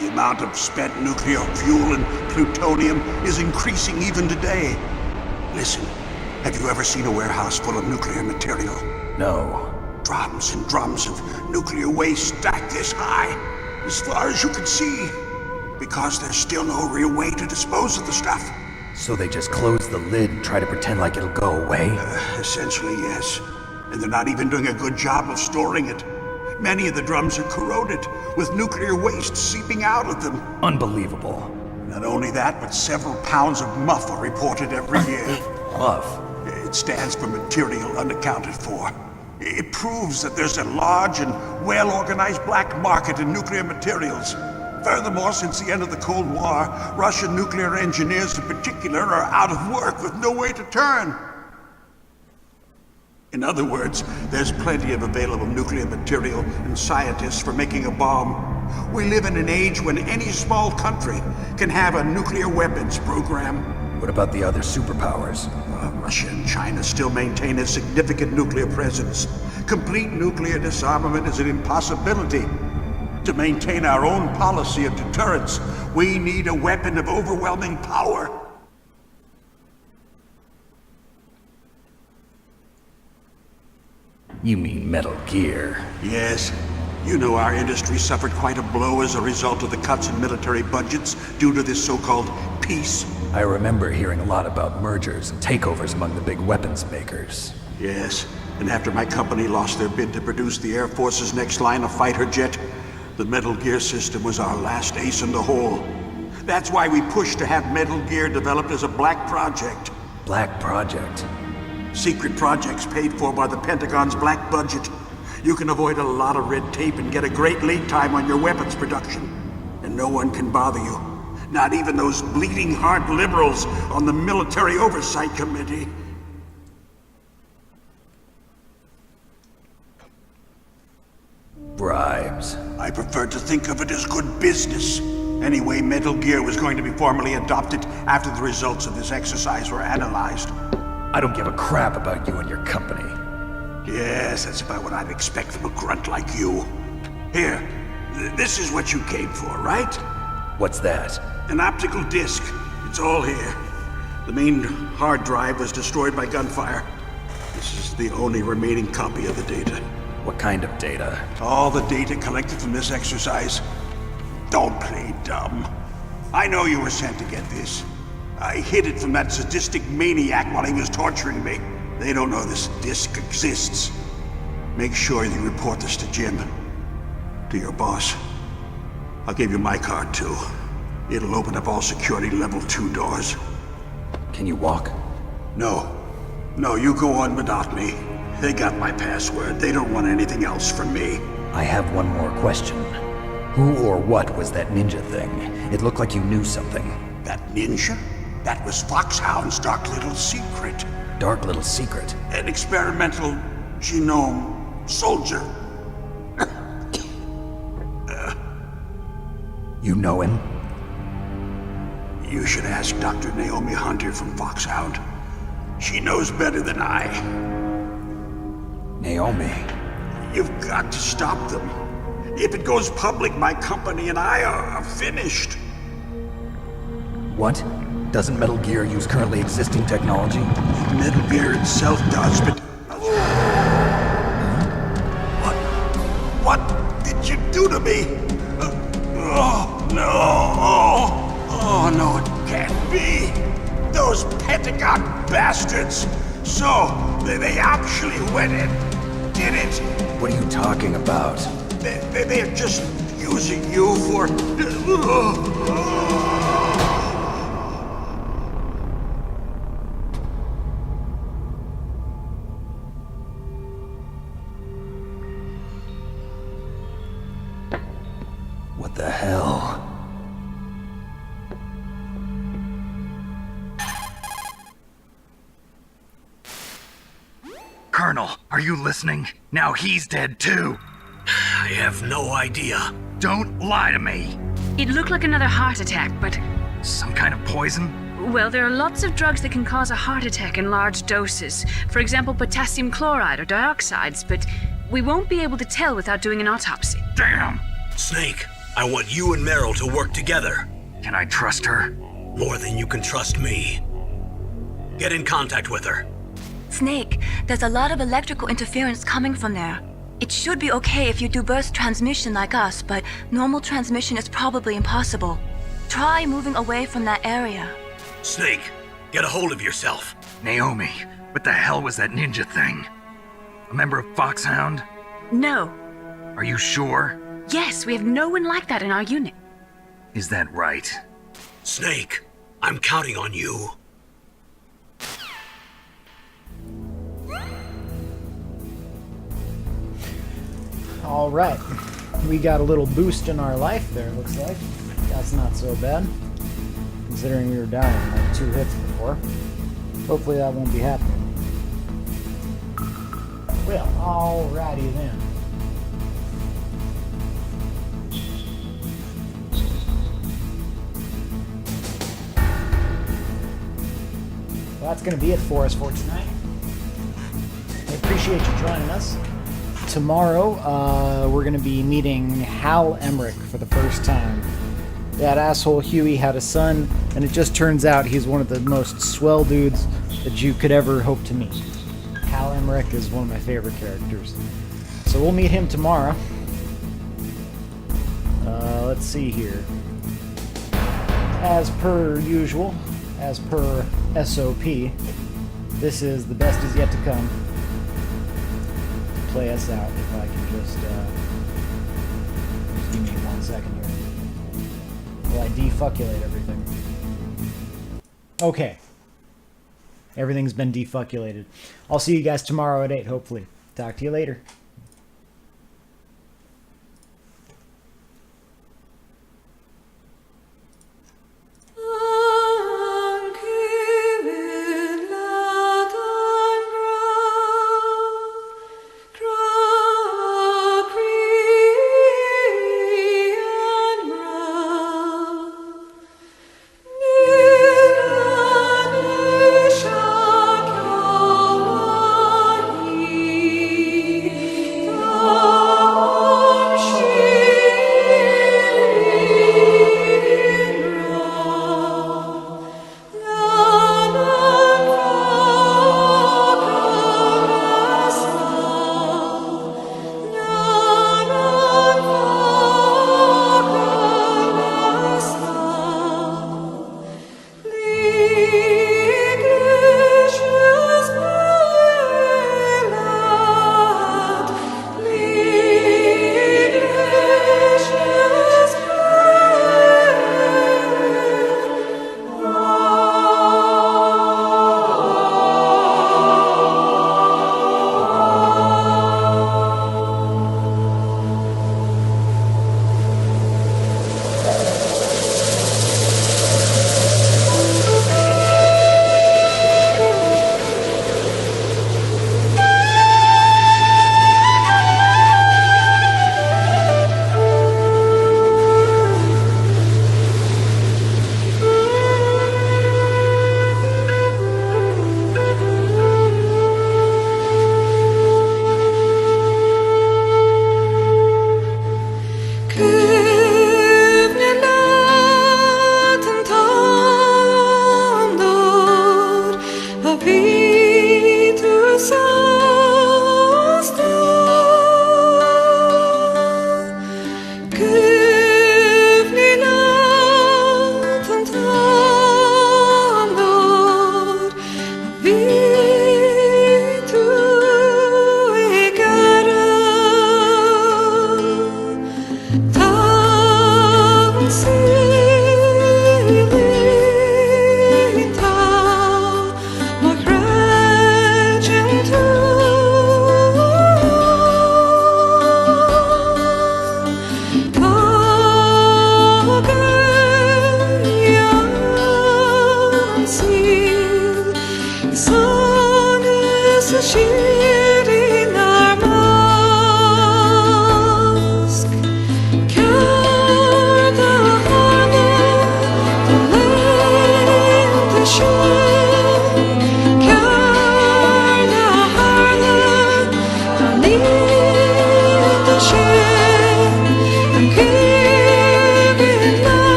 The amount of spent nuclear fuel and plutonium is increasing even today. Listen, have you ever seen a warehouse full of nuclear material? No. Drums and drums of nuclear waste stacked this high, as far as you can see. Because there's still no real way to dispose of the stuff. So they just close the lid and try to pretend like it'll go away? Essentially, yes. And they're not even doing a good job of storing it. Many of the drums are corroded, with nuclear waste seeping out of them. Unbelievable. Not only that, but several pounds of muff are reported every year. Muff? It stands for material unaccounted for. It proves that there's a large and well-organized black market in nuclear materials. Furthermore, since the end of the Cold War, Russian nuclear engineers in particular are out of work with no way to turn. In other words, there's plenty of available nuclear material and scientists for making a bomb. We live in an age when any small country can have a nuclear weapons program. What about the other superpowers? Russia and China still maintain a significant nuclear presence. Complete nuclear disarmament is an impossibility. To maintain our own policy of deterrence, we need a weapon of overwhelming power. You mean Metal Gear? Yes. You know our industry suffered quite a blow as a result of the cuts in military budgets due to this so-called peace. I remember hearing a lot about mergers and takeovers among the big weapons makers. Yes, and after my company lost their bid to produce the Air Force's next line of fighter jet, the Metal Gear system was our last ace in the hole. That's why we pushed to have Metal Gear developed as a black project. Black project? Secret projects paid for by the Pentagon's black budget. You can avoid a lot of red tape and get a great lead time on your weapons production. And no one can bother you. Not even those bleeding heart liberals on the Military Oversight Committee. Bribes. I prefer to think of it as good business. Anyway, Metal Gear was going to be formally adopted after the results of this exercise were analyzed. I don't give a crap about you and your company. Yes, that's about what I'd expect from a grunt like you. Here, this is what you came for, right? What's that? An optical disc. It's all here. The main hard drive was destroyed by gunfire. This is the only remaining copy of the data. What kind of data? All the data collected from this exercise. Don't play dumb. I know you were sent to get this. I hid it from that sadistic maniac while he was torturing me. They don't know this disc exists. Make sure you report this to Jim. To your boss. I'll give you my card too. It'll open up all security level 2 doors. Can you walk? No. No, you go on without me. They got my password. They don't want anything else from me. I have one more question. Who or what was that ninja thing? It looked like you knew something. That ninja? That was Foxhound's dark little secret. Dark little secret? An experimental genome soldier. You know him? You should ask Dr. Naomi Hunter from Foxhound. She knows better than I. Naomi? You've got to stop them. If it goes public, my company and I are finished. What? Doesn't Metal Gear use currently existing technology? Metal Gear itself does, but... What did you do to me? Oh, no. Oh, no, it can't be. Those Pentagon bastards. So, they actually went and did it. What are you talking about? They're just using you for... What the hell? Colonel, are you listening? Now he's dead too. I have no idea. Don't lie to me. It looked like another heart attack, but... Some kind of poison? Well, there are lots of drugs that can cause a heart attack in large doses. For example, potassium chloride or dioxides, but we won't be able to tell without doing an autopsy. Damn! Snake, I want you and Meryl to work together. Can I trust her? More than you can trust me. Get in contact with her. Snake, there's a lot of electrical interference coming from there. It should be okay if you do burst transmission like us, but normal transmission is probably impossible. Try moving away from that area. Snake, get a hold of yourself. Naomi, what the hell was that ninja thing? A member of Foxhound? No. Are you sure? Yes, we have no one like that in our unit. Is that right? Snake, I'm counting on you. All right, we got a little boost in our life there, looks like. That's not so bad, considering we were down in like 2 hits before. Hopefully that won't be happening. Well, alrighty then. Well, that's going to be it for us for tonight. I appreciate you joining us. Tomorrow, we're going to be meeting Hal Emmerich for the first time. That asshole Huey had a son, and it just turns out he's one of the most swell dudes that you could ever hope to meet. Hal Emmerich is one of my favorite characters. So we'll meet him tomorrow. Let's see here. As per usual, as per SOP, this is The Best Is Yet to Come. Play us out if I can just give me 1 second here. Will I defucculate everything? Okay. Everything's been defucculated. I'll see you guys tomorrow at 8, hopefully. Talk to you later.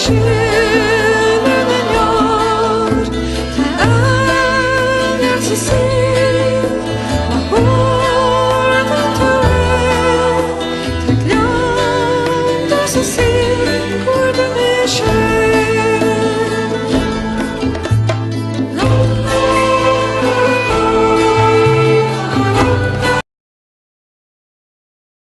she